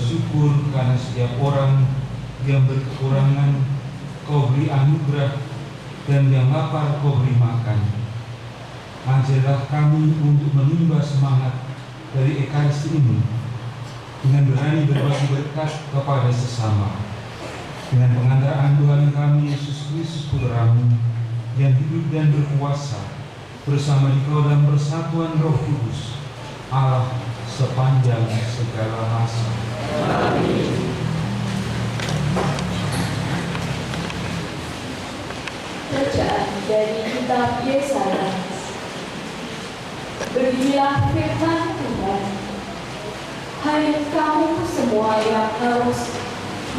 bersyukur karena setiap orang yang berkekurangan Kau beri anugerah, dan yang lapar Kau beri makan. Ajarlah kami untuk menimba semangat dari Ekaristi ini dengan berani berbagi berkat kepada sesama. Dengan pengantaraan Tuhan kami Yesus Kristus Putra-Mu yang hidup dan berkuasa bersama Dikau dalam persatuan Roh Kudus, Allah sepanjang segala masa. Amin. Bacaan dari kitab Yesaya. Beginilah firman Tuhan. Hai kamu semua yang haus,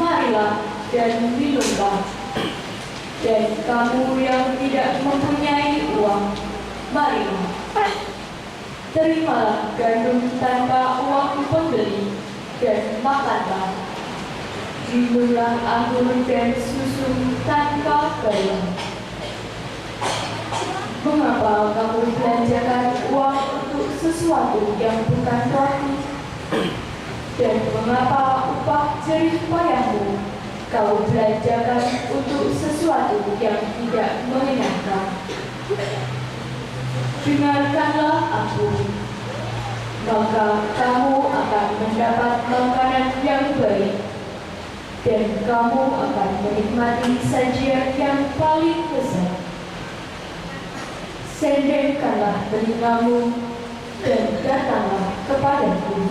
marilah dan minumlah. Dan kamu yang tidak mempunyai uang, marilah. Terimalah gandum tanpa uang pembeli, dan makanlah. Minumlah anggur dan susu tanpa bayar. Mengapa kamu belanjakan uang untuk sesuatu yang bukan rohani? Dan mengapa upah jerih payahmu kau belanjakan untuk sesuatu yang tidak menyenangkan? Dengarkanlah aku, maka kamu akan mendapat makanan yang baik, dan kamu akan menikmati sajian yang paling lezat. Sendengkanlah telingamu dan datanglah kepadaku.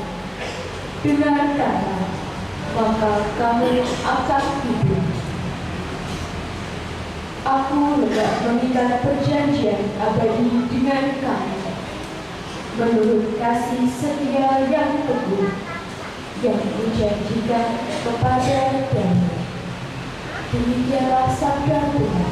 Dengarkanlah, maka kamu akan hidup. Aku hendak mengikat perjanjian abadi dengan kamu, menurut kasih setia yang teguh yang dijanjikan kepada kamu. Demikianlah sabda Tuhan.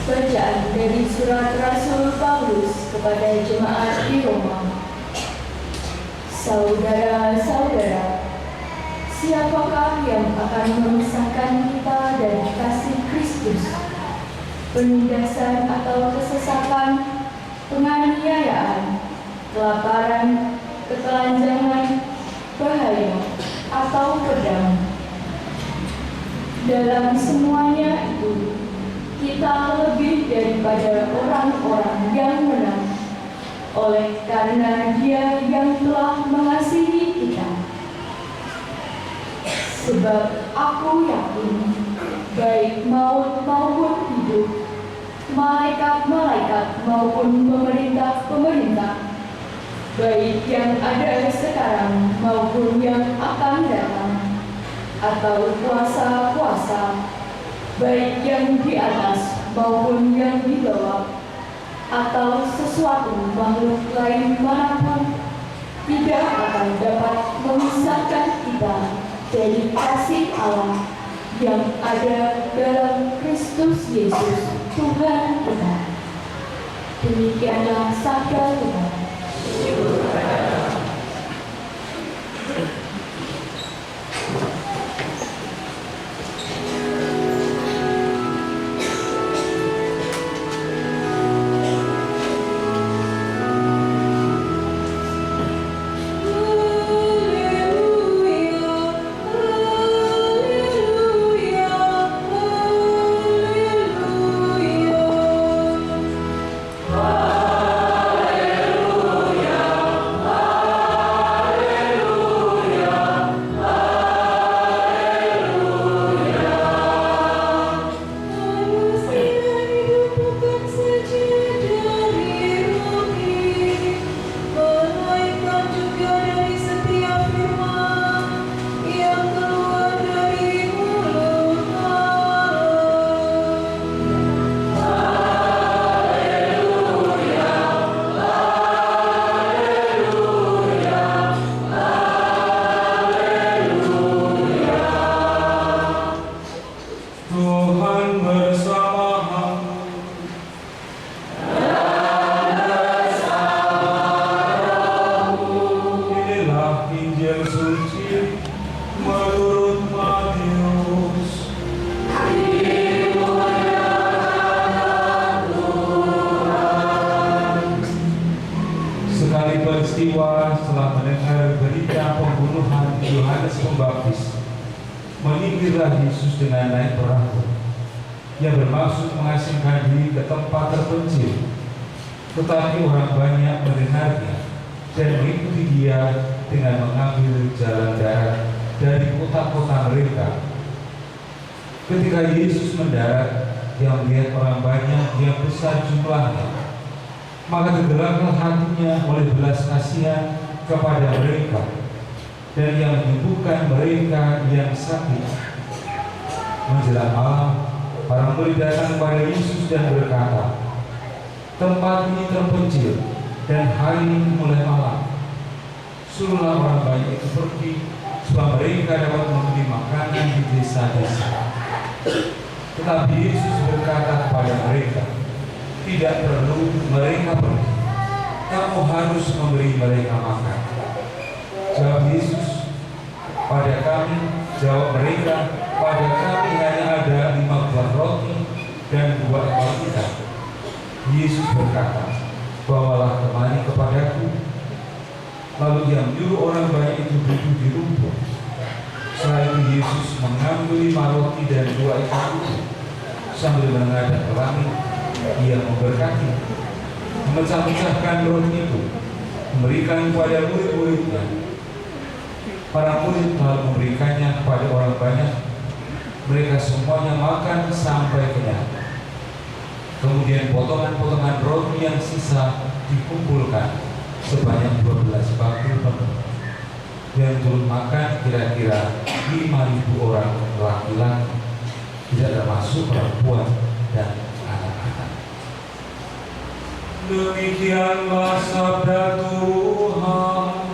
Bacaan dari surat Rasul Paulus kepada jemaat di Roma. Saudara-saudara, siapakah yang akan memisahkan kita dari kasih Kristus? Penindasan atau kesesakan, penganiayaan, kelaparan, ketelanjangan, bahaya, atau pedang. Dalam semuanya itu, kita lebih daripada orang-orang yang menang, oleh karena Dia yang telah mengasihi kita. Sebab aku yakin, baik maut maupun hidup, malaikat-malaikat maupun pemerintah-pemerintah, baik yang ada sekarang maupun yang akan datang, atau kuasa-kuasa, baik yang di atas maupun yang di bawah, atau sesuatu makhluk lain manapun, tidak akan dapat memisahkan kita dari kasih Allah yang ada dalam Kristus Yesus Tuhan kita. Demikianlah sabda Tuhan. peristiwa setelah mendengar berita pembunuhan Yohanes Pembaptis, menyingkirlah Yesus dengan naik perahu. Ia bermaksud mengasingkan diri ke tempat terpencil, tetapi orang banyak mendengarnya dan mengikuti dia dengan mengambil jalan darat dari kota-kota mereka. Ketika Yesus mendarat, dia melihat orang banyak yang besar jumlahnya, maka tergeraklah hatinya oleh belas kasihan kepada mereka, dan yang menyembuhkan mereka yang sakit. Menjelang malam, para murid datang kepada Yesus dan berkata, "Tempat ini terpencil dan hari ini mulai malam. Suruhlah orang banyak itu pergi, supaya mereka dapat membeli makanan di desa-desa." Tetapi Yesus berkata kepada mereka, "Tidak perlu mereka pergi. Kamu harus memberi mereka makan." Jawab Yesus, jawab mereka, "Pada kami hanya ada 5 buah roti dan 2 ekor ikan." Yesus berkata, "Bawalah kemari kepadaku." Lalu ia menyuruh orang banyak itu duduk di rumput. Setelah itu Yesus mengambil 5 roti dan 2 ikan itu, sambil menghadap ke langit, ia memberkati, memecah-mecahkan roti itu, memberikan kepada murid-muridnya. Para murid lalu memberikannya kepada orang banyak. Mereka semuanya makan sampai kenyang. Kemudian potongan-potongan roti yang sisa dikumpulkan sebanyak 12 bakul penuh. Yang turut makan kira-kira 5.000 orang laki-laki, tidak termasuk perempuan dan anak-anak. Demikianlah sabda Tuhan.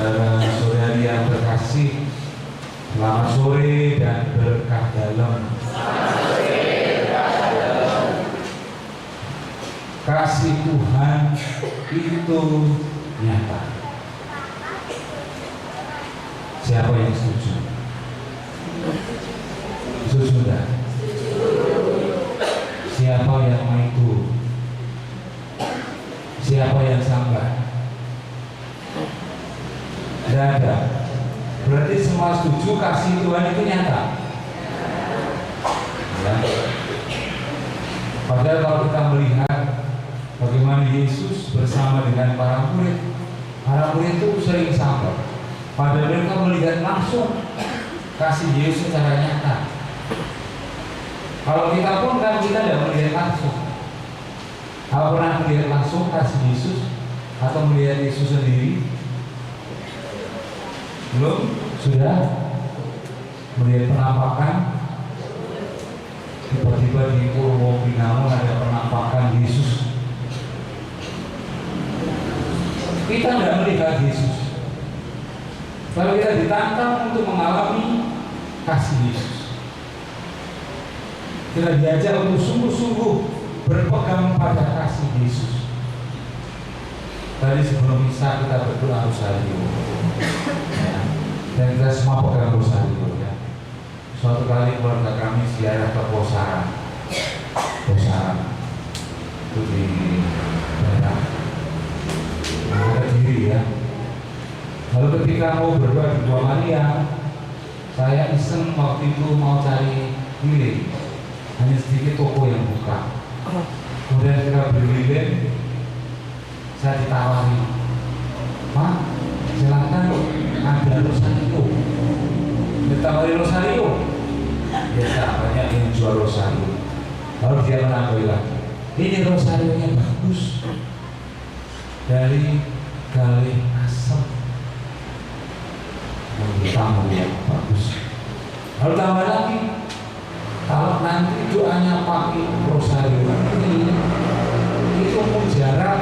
Saudara-saudari yang terkasih, selamat sore dan berkah dalam. Kasih Tuhan itu nyata. Siapa yang setuju? Sudah. Siapa yang mengikut? Siapa yang sabar? Tidak ada. Berarti semua setuju kasih Tuhan itu nyata. Ya. Padahal kalau kita melihat bagaimana Yesus bersama dengan para murid Para murid itu sering sabar, padahal mereka melihat langsung kasih Yesus secara nyata. Kalau kita pun kan kita tidak melihat langsung. Kalau pernah melihat langsung kasih Yesus atau melihat Yesus sendiri? Belum? Sudah? Melihat penampakan? Tiba-tiba di Purwopinamun ada penampakan Yesus. Kita tidak melihat Yesus. Kalau kita ditantang untuk mengalami kasih Yesus, kita diajak untuk sungguh-sungguh berpegang pada kasih Yesus. Tadi sebelum Isa kita berdoa rosario, ya. Dan kita semua pegang rosario, ya. Suatu kali keluarga kami ziarah ke Posaran itu di daerah Kediri, ya. Lalu ketika mau berdoa di Gua Maria, saya iseng waktu itu mau cari lilin, hanya sedikit toko yang buka. Kemudian kita berlilin, saya ditawari, "Pak, silakan ada rosario." Ditawari rosario, biasa banyak yang jual rosario. Lalu dia menambah lagi, "Ini rosarionya bagus, dari Galih Asem." Tamu yang bagus. Lalu tambah lagi, kalau nanti doanya pakai rosario ini, itu mujarab,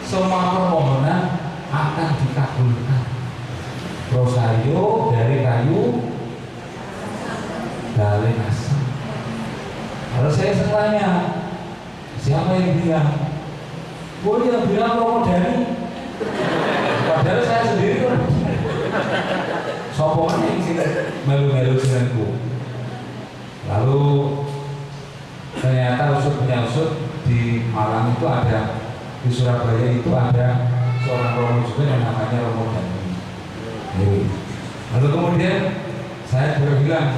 semua permohonan akan dikabulkan. Rosario dari kayu Galih Asem. Kalau saya tanya, siapa yang bilang? Oh, yang bilang Romo Dani. Padahal saya sendiri tuh sopongan yang sini melu-melu senengku. Lalu ternyata usut di Malang itu ada, di Surabaya itu ada seorang Romo juga yang namanya Romo Dani. Lalu kemudian saya bilang,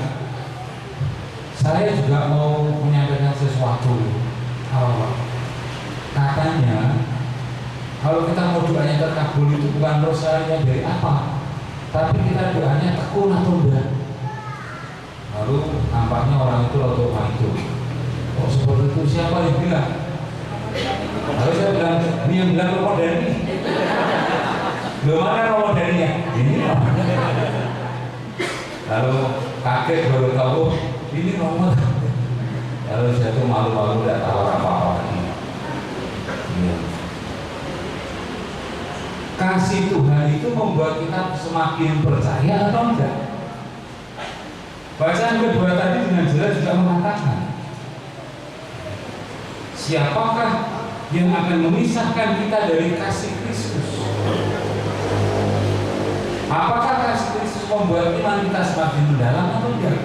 saya juga mau menyampaikan sesuatu. Katanya kalau kita mau doanya terkabul itu bukan rosario dari apa, tapi kita doanya tekun atau enggak. Lalu nampaknya orang itu roto itu. Oh, seperti itu, siapa yang bilang? Lalu saya bilang, ini yang bilang Romo Dani. Belum ada Romo Dani ya? Ini loh. Lalu kaget baru tahu ini Romo. Lalu saya tuh malu-malu tidak tahu apa-apa lagi. Ya. Kasih Tuhan itu membuat kita semakin percaya atau enggak? Bacaan kedua tadi dengan jelas juga mengatakan, siapakah yang akan memisahkan kita dari kasih Kristus? Apakah kasih Kristus membuat iman kita semakin mendalam atau enggak?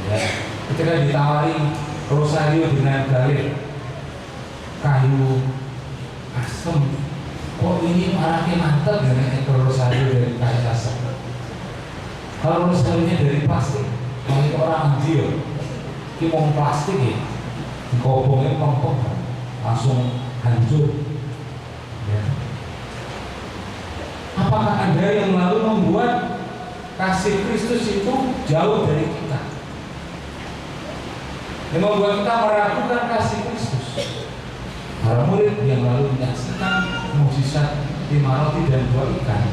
Ya, ketika ditawari rosario dengan galih kayu asem, kok ini maraknya mantap dengan ekor rosario dari kayu asem. Kalau rosario dari plastik, kalau orang anjir, ini mau plastik ya, dikobongnya kelompok langsung hancur. Ya. Apakah ada yang lalu membuat kasih Kristus itu jauh dari kita? Yang membuat kita meragukan kasih Kristus. Para murid yang lalu menyaksikan mukjizat 5 roti dan 2 ikan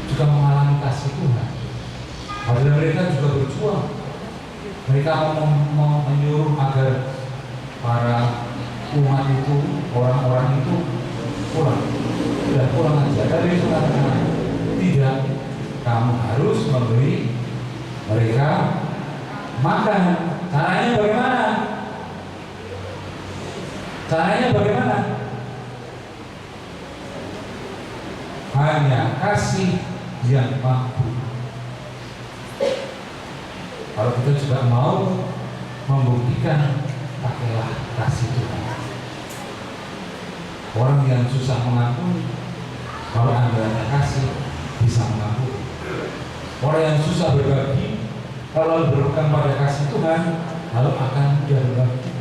juga mengalami kasih Tuhan. Padahal mereka juga berjuang. Mereka mau menyuruh agar para umat itu, orang-orang itu pulang. Sudah pulang aja. Tapi itu katakan tidak, kamu harus memberi mereka makan. Caranya bagaimana? Caranya bagaimana? Hanya kasih yang mampu. Kalau kita juga mau membuktikan, pakailah kasih Tuhan. Orang yang susah mengampuni, kalau Anda kasih, bisa mengampuni. Orang yang susah berbagi, kalau berpegang pada kasih Tuhan, lalu akan mudah berbagi.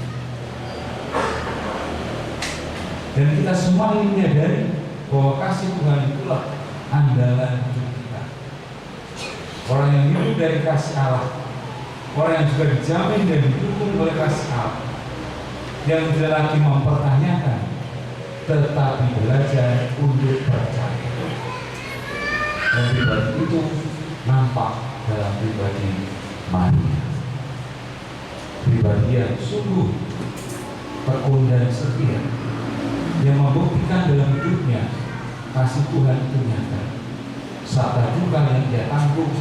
Dan kita semua ini menyadari bahwa kasih Tuhan itulah andalan hidup kita. Orang yang hidup dari kasih Allah, orang yang juga dijamin dan didukung oleh kasih Allah, yang tidak lagi mempertanyakan, tetapi belajar untuk percaya. Dan pribadi itu nampak dalam pribadi Maria. Pribadi yang sungguh tekun dan setia, yang membuktikan dalam hidupnya kasih Tuhan itu nyata. Sabda duka yang dia tanggung,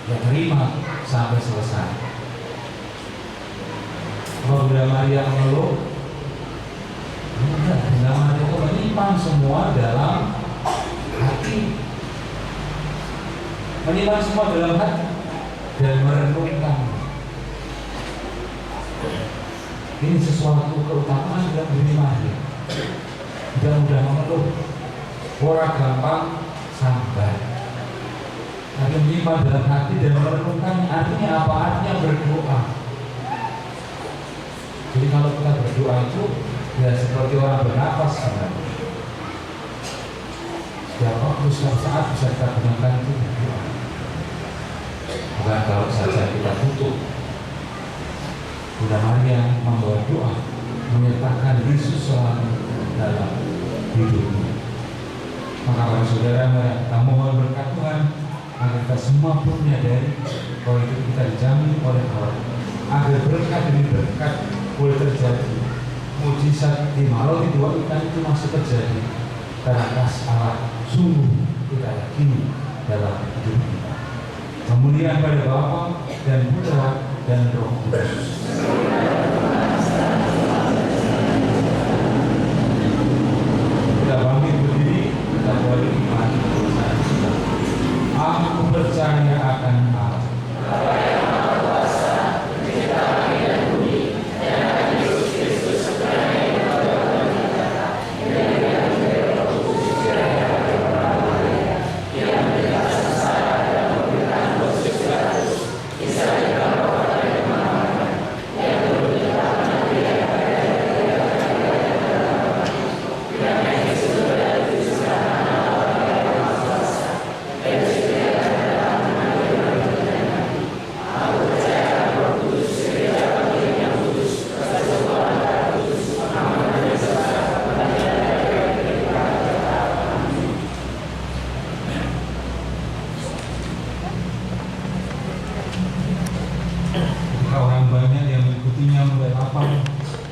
dia terima sampai selesai. Kalau Bunda Maria mengeluh, Bunda Maria itu menyimpan semua dalam hati, menyimpan semua dalam hati dan merenungkan. Ini sesuatu keutamaan dalam diri Maria. Tidak mudah mengeluh, orang gampang sabar, tapi menyimpan dalam hati dan merenungkan. Artinya apa? Artinya berdoa. Jadi kalau kita berdoa itu ya seperti orang bernafas sebenarnya. Setiap waktu, setiap saat bisa kita gunakan itu berdoa. Bukan kalau saja kita tutup. Bunda Maria membawa doa, menyertakan Yesus selalu dalam hidupnya. Maka para saudara, kita mohon berkat Tuhan agar kita semua pun menyadari bahwa itu kita dijamin oleh Allah, agar berkat demi berkat boleh terjadi. Mujizat di Maloti 2 ikan itu masih terjadi karena kasih Allah sungguh kita yakini dalam hidup kita. Kemuliaan pada Bapa dan Putra dan Roh Kudus. Kita bangkit berdiri, kita boleh iman. Aku percaya akan Allah.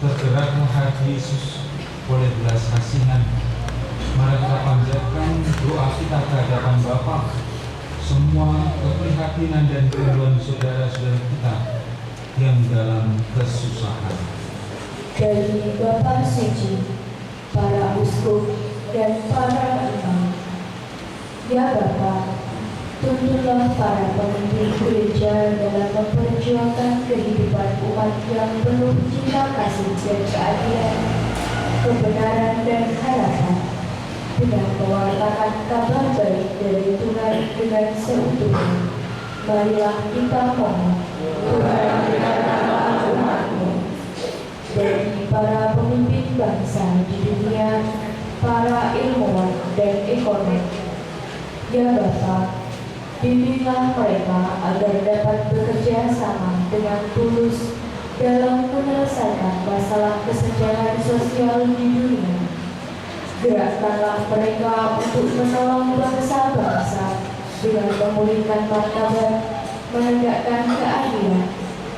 Tergeraklah hati Yesus oleh belas kasihan. Mari kita panjatkan doa kita ke hadapan Bapa. Semua keprihatinan dan kerinduan saudara-saudara kita yang dalam kesusahan. Dari Bapa suci, para uskup dan para imam, ya Bapa, tuntunlah para pemimpin gereja dalam memperjuangkan kehidupan umat yang penuh cinta kasih dan keadilan, kebenaran dan harapan, dengan mewartakan kabar baik dari Tuhan dengan seutuhnya. Marilah kita mohon, Tuhan dengarkanlah umat-Mu. Dari para pemimpin bangsa di dunia, para ilmuwan dan ekonom, ya Bapa, bimbinglah mereka agar dapat bekerja sama dengan tulus dalam menyelesaikan masalah kesenjangan sosial di dunia. Gerakkanlah mereka untuk menolong bangsa-bangsa dengan memulihkan martabat, menegakkan keadilan,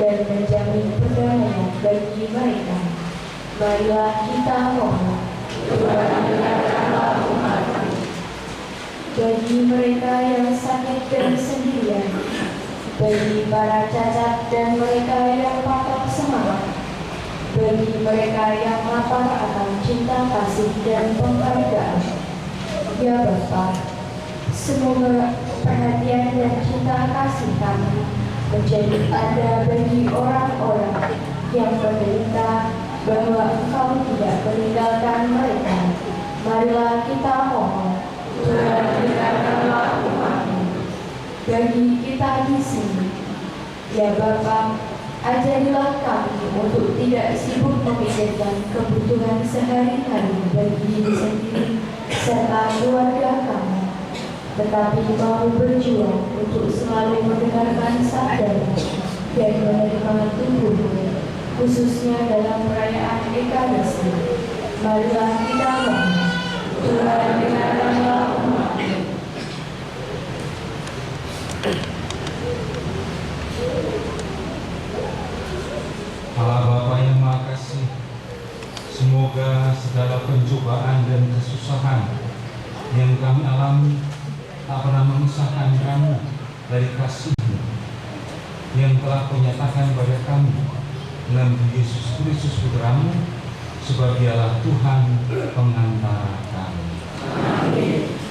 dan menjamin perdamaian bagi mereka. Marilah kita mohon, Tuhan dengarkanlah umat-Mu. Bagi mereka yang sakit dan sendirian, bagi para cacat dan mereka yang patah semangat, bagi mereka yang lapar akan cinta kasih dan penghargaan, ya Bapa, semoga perhatian dan cinta kasih kami menjadi ada bagi orang-orang yang menderita, bahwa Engkau tidak meninggalkan mereka. Marilah kita mohon, Tuhan dengarkanlah umat-Mu. Bagi kita di sini, ya Bapa, Ajarilah kami untuk tidak sibuk memikirkan kebutuhan sehari-hari bagi diri sendiri serta keluarga kami, tetapi mau berjuang untuk selalu mendengarkan sabda dan menerima tubuhmu, khususnya dalam perayaan Ekaristi. Marilah kita mohon, Tuhan dengarkanlah umat-Mu. Allah Bapa yang Maha Kasih, semoga segala pencobaan dan kesusahan yang kami alami tak pernah memisahkan kami dari kasih-Mu yang telah Kau nyatakan pada kami dalam Yesus Kristus Putra-Mu sebagai Allah Tuhan pengantara kami. Amin.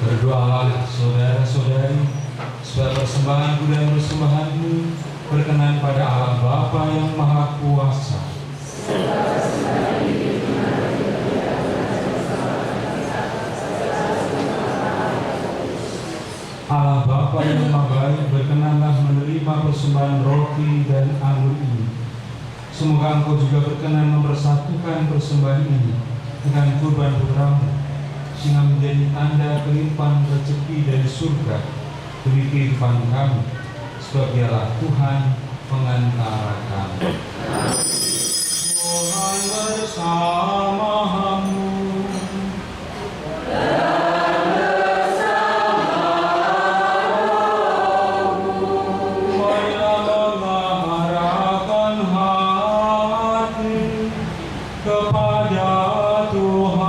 Berdoalah saudara-saudari, supaya persembahanku dan persembahanmu berkenan pada Allah Bapa yang Maha Kuasa. Allah Bapa yang Maha Baik, berkenanlah menerima persembahan roti dan anggur ini. Semoga Engkau juga berkenan mempersatukan persembahan ini dengan kurban Putra-Mu, sehingga menjadi tanda kelimpahan rezeki dari surga demi kehidupan kami sebagai Allah Tuhan pengantara kami. Tuhan bersamamu. Marilah mengarahkan hati kepada Tuhan.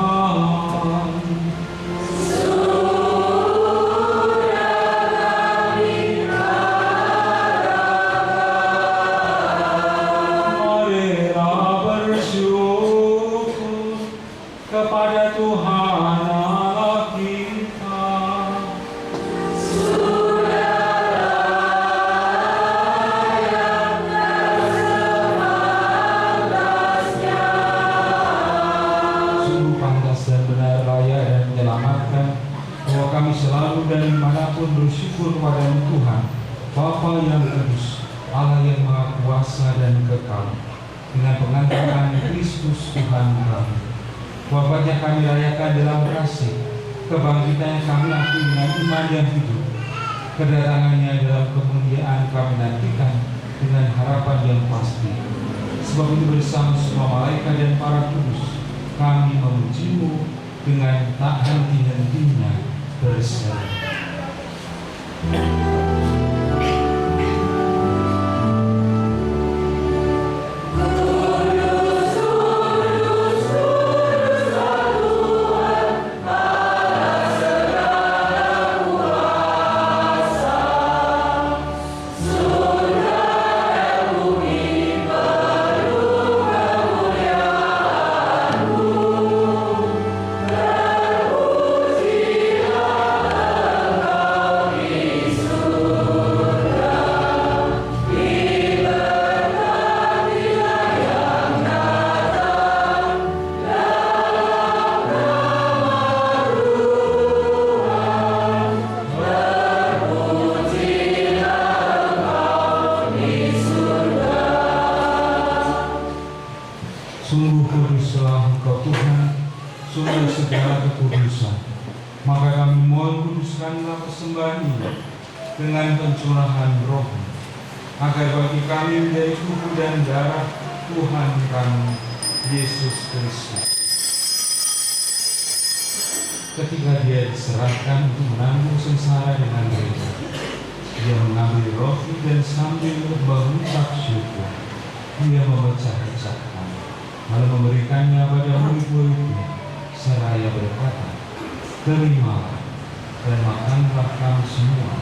Kepada Tuhan Allah kita. Sungguh pantas dan benar, layak dan menyelamatkan, bahwa kami selalu dan dimanapun bersyukur kepada Tuhan, Bapa yang kudus, Allah yang Maha Kuasa dan kekal, dengan pengantaran Kristus Tuhan kami. Wafatnya kami rayakan dalam kasih, kebangkitannya kami akui dengan iman yang hidup, kedatangannya dalam kemuliaan kami nantikan dengan harapan yang pasti. Sebab itu bersama semua malaikat dan para kudus, kami memuji-Mu dengan tak henti-hentinya berseru. Sungguh kuduslah Engkau Tuhan, sumber segala kekudusan. Maka kami mohon kuduskanlah persembahan ini dengan pencurahan Roh, agar bagi kami menjadi tubuh dan darah Tuhan kami Yesus Kristus. Ketika Dia diserahkan untuk menanggung sengsara dengan gereja, Dia mengambil roti dan sambil mengucap syukur, Dia memecah-pecahkan, lalu memberikannya pada murid-muridnya, seraya berkata, "Terimalah dan makanlah kamu semua,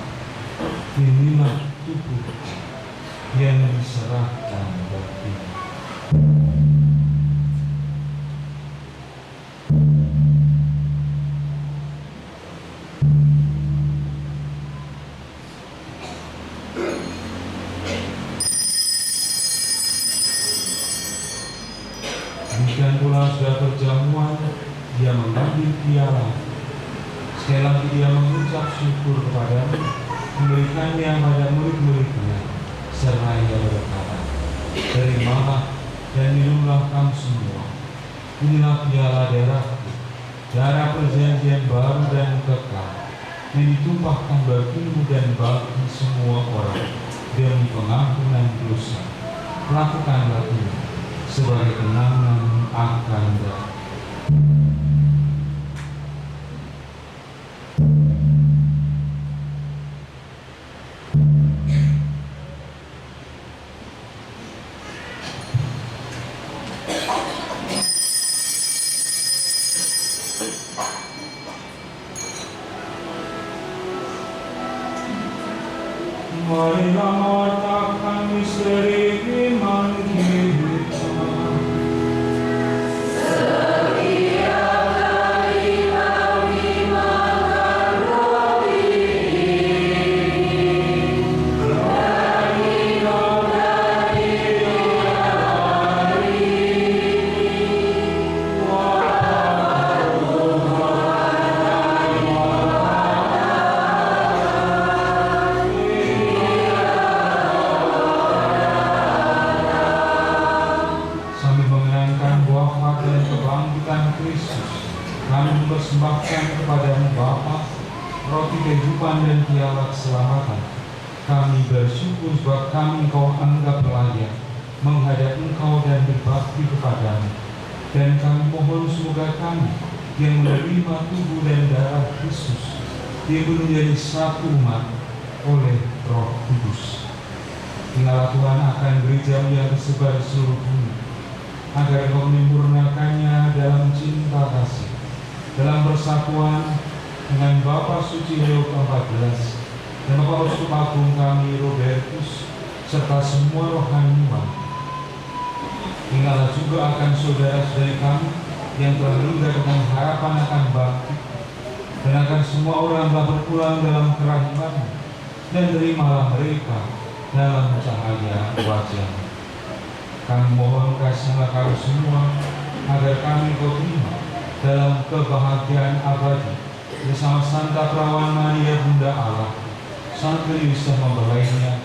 inilah tubuh yang diserahkan bagimu." Demikian pula sudah perjamuan, Dia mengambil piala. Sekali lagi Dia mengucap syukur kepada-Mu, memberikannya pada murid-muridnya, seraya berkata, "Terimalah dan minumlah kamu semua. Inilah piala darahku, darah perjanjian baru dan kekal, yang ditumpahkan bagimu dan bagi semua orang demi pengampunan dosa. Lakukanlah ini sebagai kenangan akan darah." Marilah mewartakan misteri iman kita. Persembahkan kepada-Mu Bapa roti kehidupan dan piala keselamatan. Kami bersyukur sebab kami Engkau anggap layak menghadap Engkau dan berbakti kepada-Mu. Dan kami mohon semoga kami yang menerima tubuh dan darah Kristus dibunuh menjadi satu umat oleh Roh Kudus. Tinggallah Tuhan akan gereja-Mu yang tersebar di seluruh bumi, agar Engkau menyempurnakannya dalam cinta kasih, dalam persatuan dengan Bapa Suci Leo ke-14 dan Bapak Uskup Agung kami Robertus serta semua rohaniwan. Tinggallah juga akan saudara-saudari kami yang telah meninggal dengan harapan akan bakti, dan akan semua orang telah berpulang dalam kerahiman, dan terimalah mereka dalam cahaya wajah. Kami mohon kasihlah kami semua agar kami Kau terima dalam kebahagiaan abadi bersama Santa Perawan Maria Bunda Allah, Sang Kristus membelainya,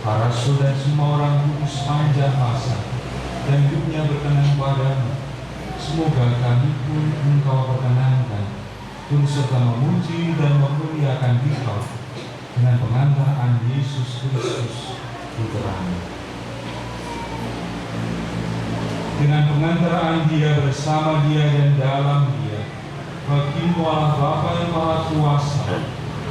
para rasul dan semua orang kudus sepanjang masa, dan hidupnya berkenan padamu. Semoga kami pun Engkau perkenankan, turut serta memuji dan memuliakan Dikau dengan pengantaraan Yesus Kristus putra-Mu. dengan pengantaraan Dia, bersama Dia, dan dalam Dia, bagimu Allah Bapa yang Maha Kuasa,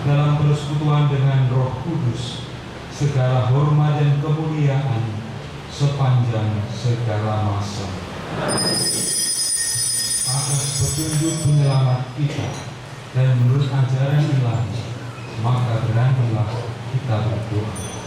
dalam persekutuan dengan Roh Kudus, segala hormat dan kemuliaan sepanjang segala masa. Atas petunjuk penyelamat kita dan menurut ajaran ilahi, maka beranilah kita berdoa.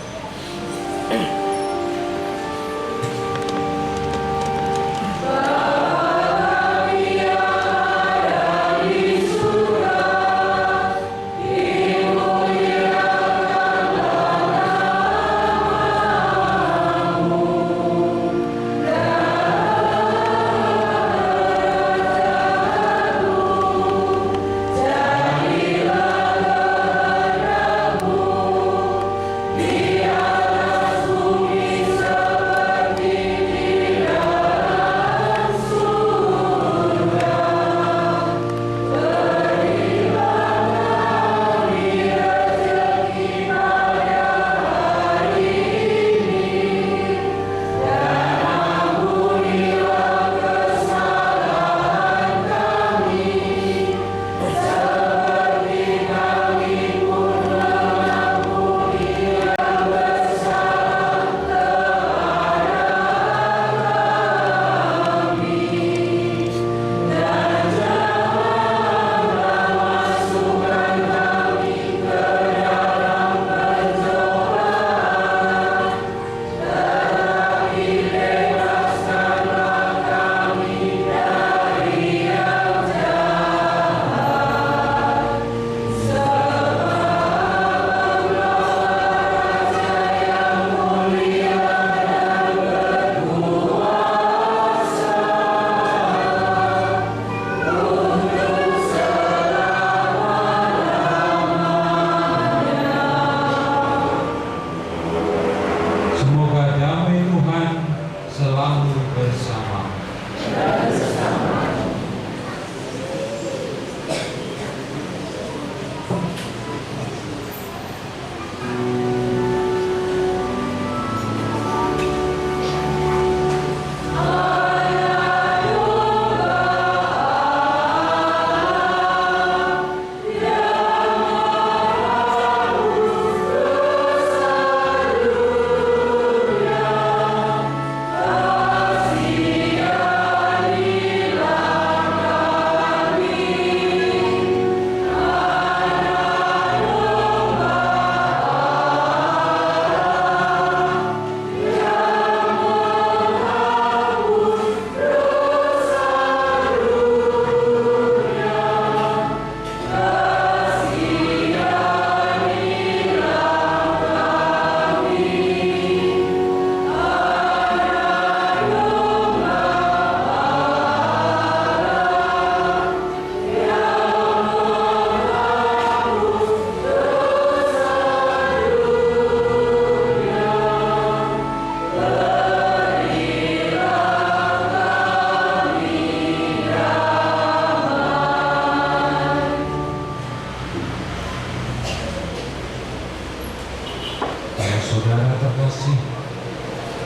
Saudara terkasih,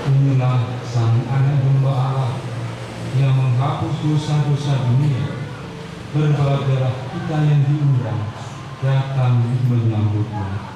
inilah Sang Anak Domba Allah yang menghapus dosa-dosa dunia. Berbahagialah kita yang diundang datang menyambutnya.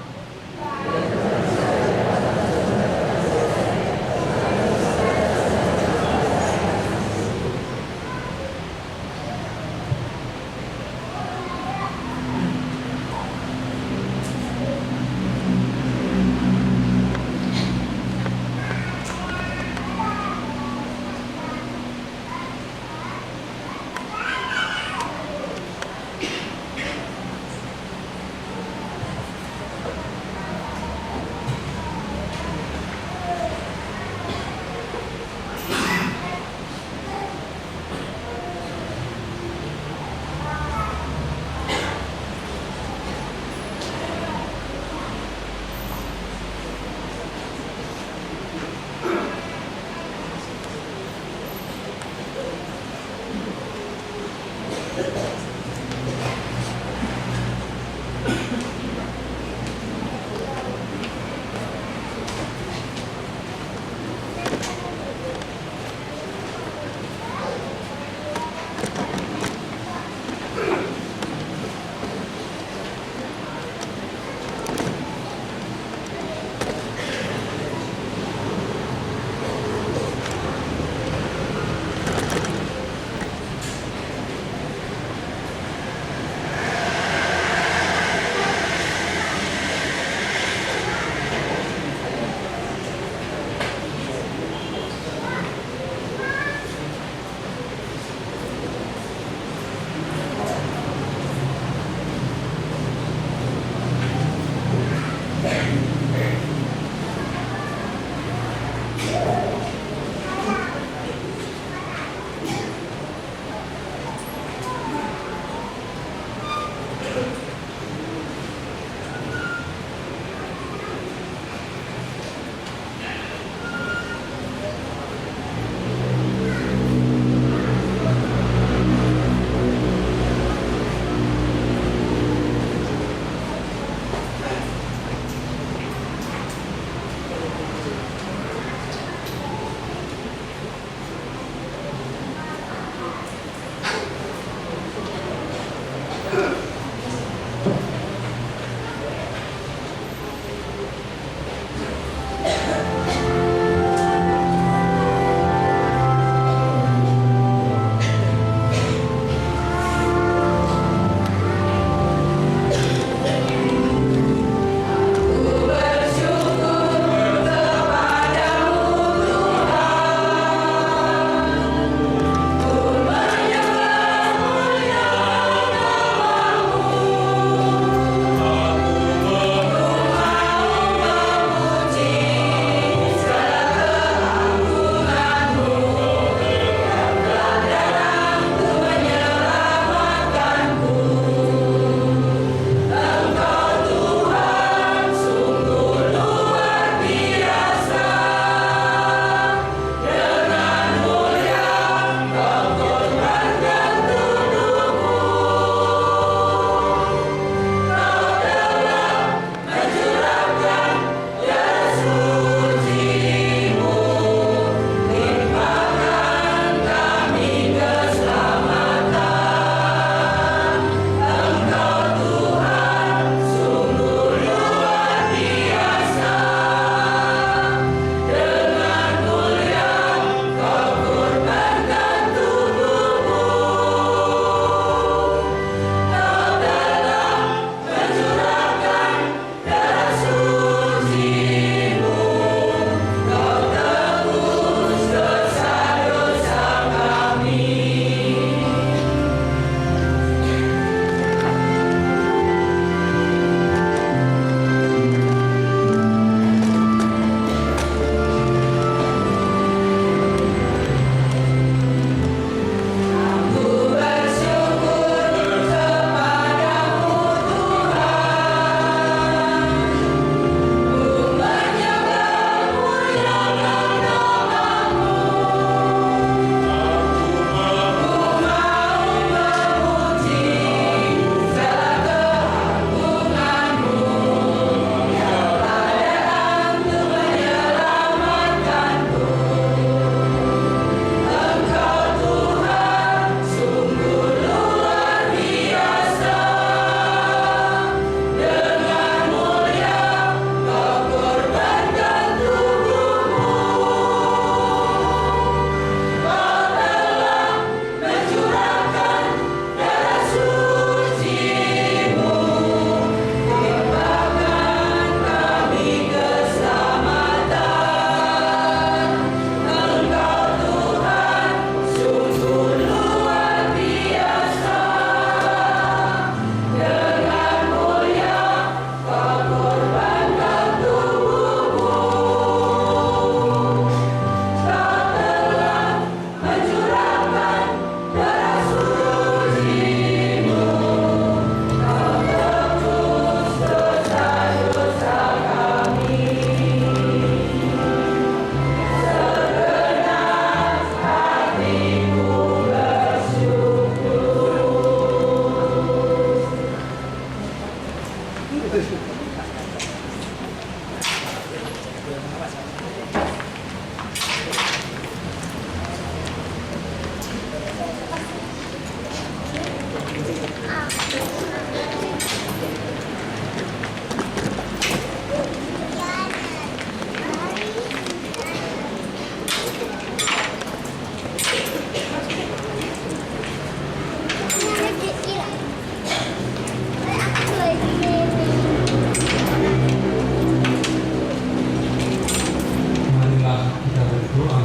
Marilah kita berdoa.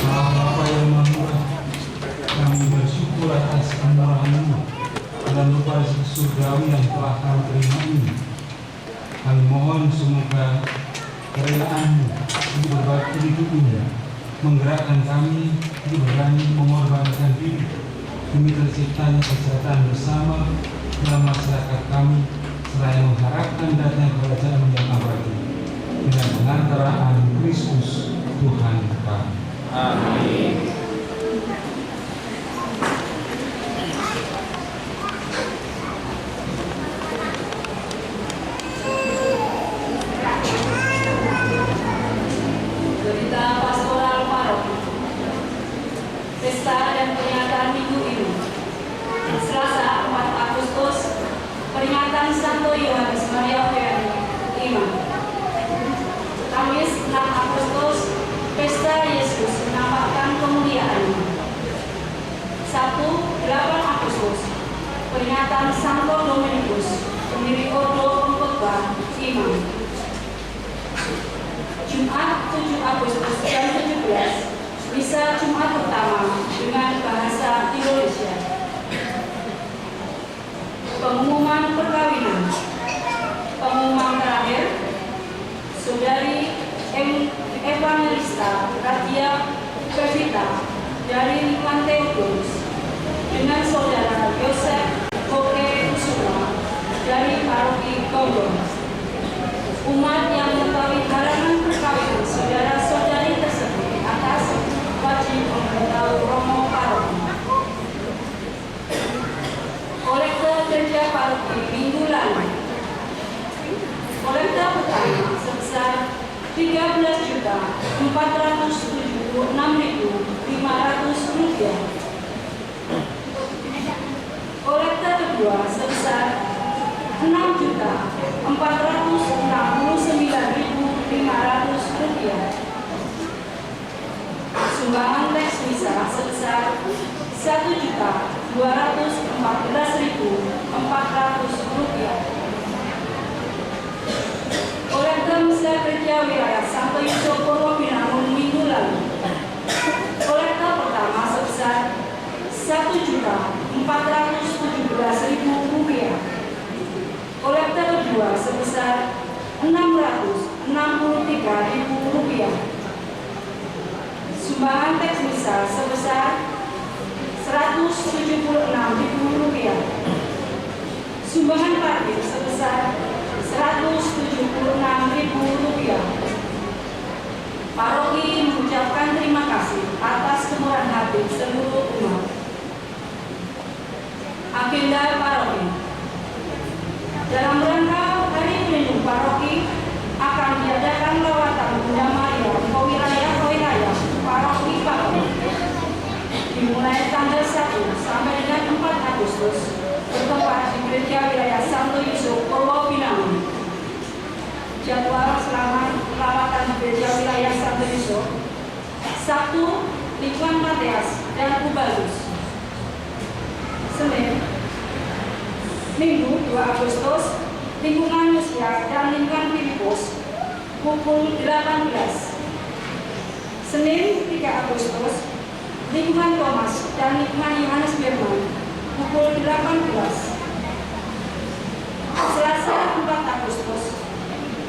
Allah Bapa yang Maha Murah, kami bersyukur atas kemurahan-Mu dan upah surgawi yang telah Kami terima ini. Kami mohon semoga kerelaan-Mu di berbagi hidup ini menggerakkan kami untuk berani mengorbankan diri demi terciptanya kesejahteraan bersama dalam masyarakat kami, seraya mengharapkan datang kerajaan yang abadi dengan pengantaraan Kristus Tuhan kami. Amin. Berita pastoral paroki. Pesta dan peringatan minggu ini. Selasa 4 Agustus, peringatan Santo Yohanes Maria Vianney, Imam. Kamis 6 Agustus, pesta Yesus menampakkan kemuliaannya. Sabtu 8 Agustus, peringatan Santo Dominikus, pendiri Ordo Pengkhotbah, Imam. Jumat 7 Agustus jam 17, misa Jumat pertama dengan bahasa Indonesia. Pengumuman perkawinan. Pengumuman terakhir, Saudari Evangelista Radia Pevita dari Lingkuan Theodorus dengan Saudara Yosef Koke Kusuma dari Paroki Gonggong. Umat yang mengetahui halangan perkawinan saudara-saudari tersebut atas wajib memberitahu Romo Paroki. Kolekte kerja paroki minggu lalu. Kolekte pertama sebesar Rp13.476.500. Kolekte kedua sebesar Rp6.469.500. Sumbangan teks misa sebesar Rp1.214.400. Kolekte misa kerja wilayah Santo Yusuf Purwobinangun minggu lalu. Kolekte pertama sebesar Rp1.417.000. Kolekte kedua sebesar Rp663.000. Sumbangan teks misa sebesar Rp176.000. Sumbangan parkir sebesar Rp176.000. Paroki mengucapkan terima kasih atas kemurahan hati seluruh umat. Agenda paroki. Dalam rangka Hari Pelindung Paroki akan diadakan lawatan Bunda Maria ke wilayah-wilayah paroki Paroki dimulai tanggal 1 sampai dengan 4 Agustus bertempat di gereja wilayah Santo Yusuf Purwobinangun. Jadwal selama lawatan di gereja wilayah Santo Yusuf: Sabtu, Lingkuan Mateas dan Kubalus. Senin, Minggu 2 Agustus, Lingkungan Lucia dan Lingkungan Filipus pukul 18. Senin 3 Agustus, Lingkungan Thomas dan Lingkungan Yohanes Firman pukul 18. Selasa 4 Agustus,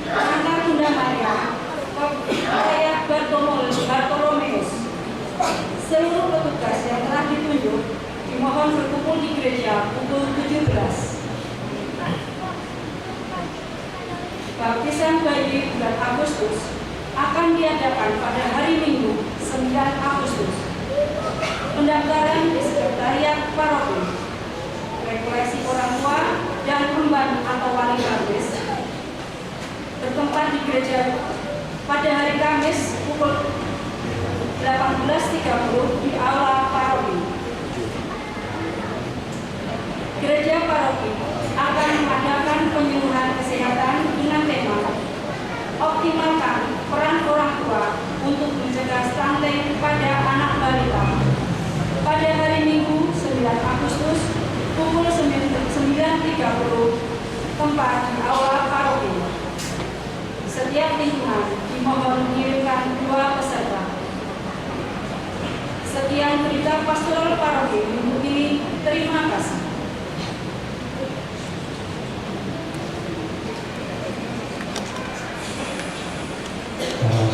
pengantar Bunda Maria ke wilayah Bartolomeus. Seluruh petugas yang telah ditunjuk dimohon berkumpul di gereja pukul 17. Baptisan bayi bulan Agustus akan diadakan pada hari Minggu 9 Agustus. Pendaftaran di Sekretariat Paroki. Rekoleksi orang tua dan pembantu atau wali baptis bertempat di gereja Kamis pukul 18.30 di aula paroki. Gereja paroki akan mengadakan penyuluhan kesehatan dengan tema optimalkan peran orang tua untuk mencegah stunting pada anak balita pada hari Minggu 9 Agustus pukul 9.30 tempat di aula paroki. Setiap lingkungan dimohon mengirimkan 2 peserta. Sekian berita pastoral paroki minggu ini. Terima kasih.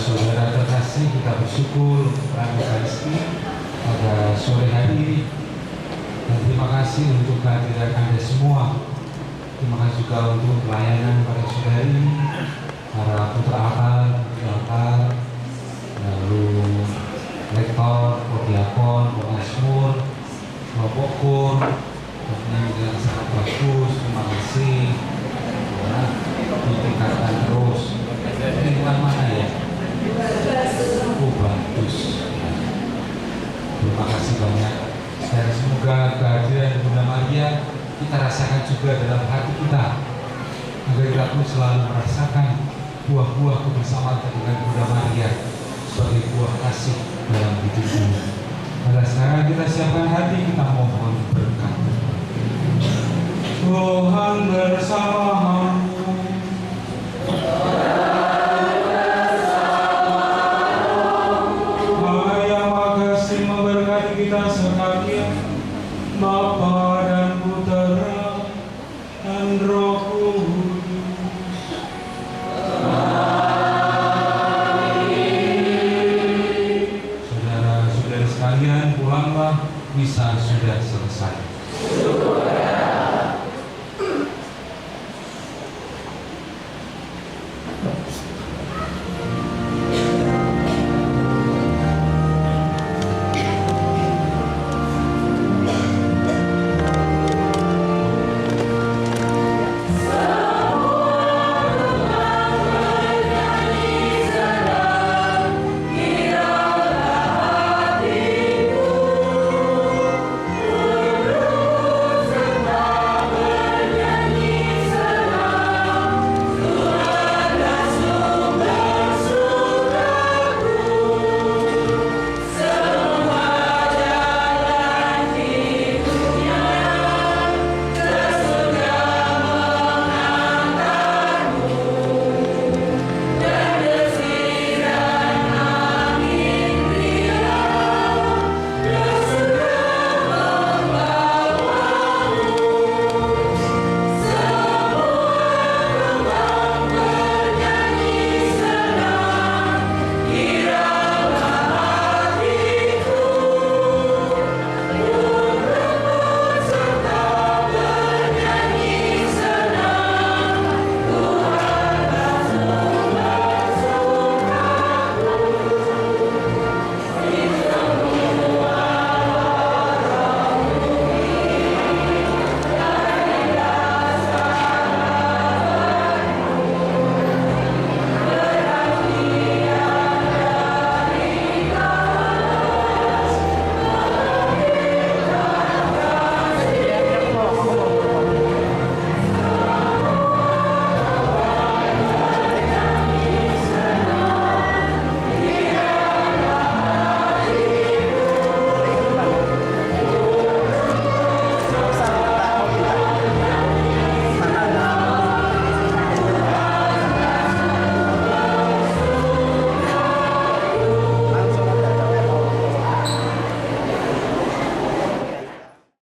Saudara terkasih, kita bersyukur peran Ekaristi pada sore hari ini. Dan terima kasih untuk kehadiran Anda semua. Terima kasih juga untuk pelayanan pada sore ini, para putra akal, lalu rektor, prodiakon, pengasmur, kelompok kur, yang sangat bagus. Terima kasih. Ya, ditingkatkan terus. Lingkungan mana ya? Oh, bagus. Terima kasih banyak. Dan semoga kehadiran Bunda Maria kita rasakan juga dalam hati kita, agar kita pun selalu merasakan buah-buah kebersamaan dengan Bunda Maria sebagai buah kasih dalam hidup ini. Pada sekarang kita siapkan hati, kita mohon berkat. Tuhan bersamamu. Kita sekalian, Bapa dan Putera dan Roh Kudus. Saudara-saudara sekalian, pulanglah, misa sudah selesai.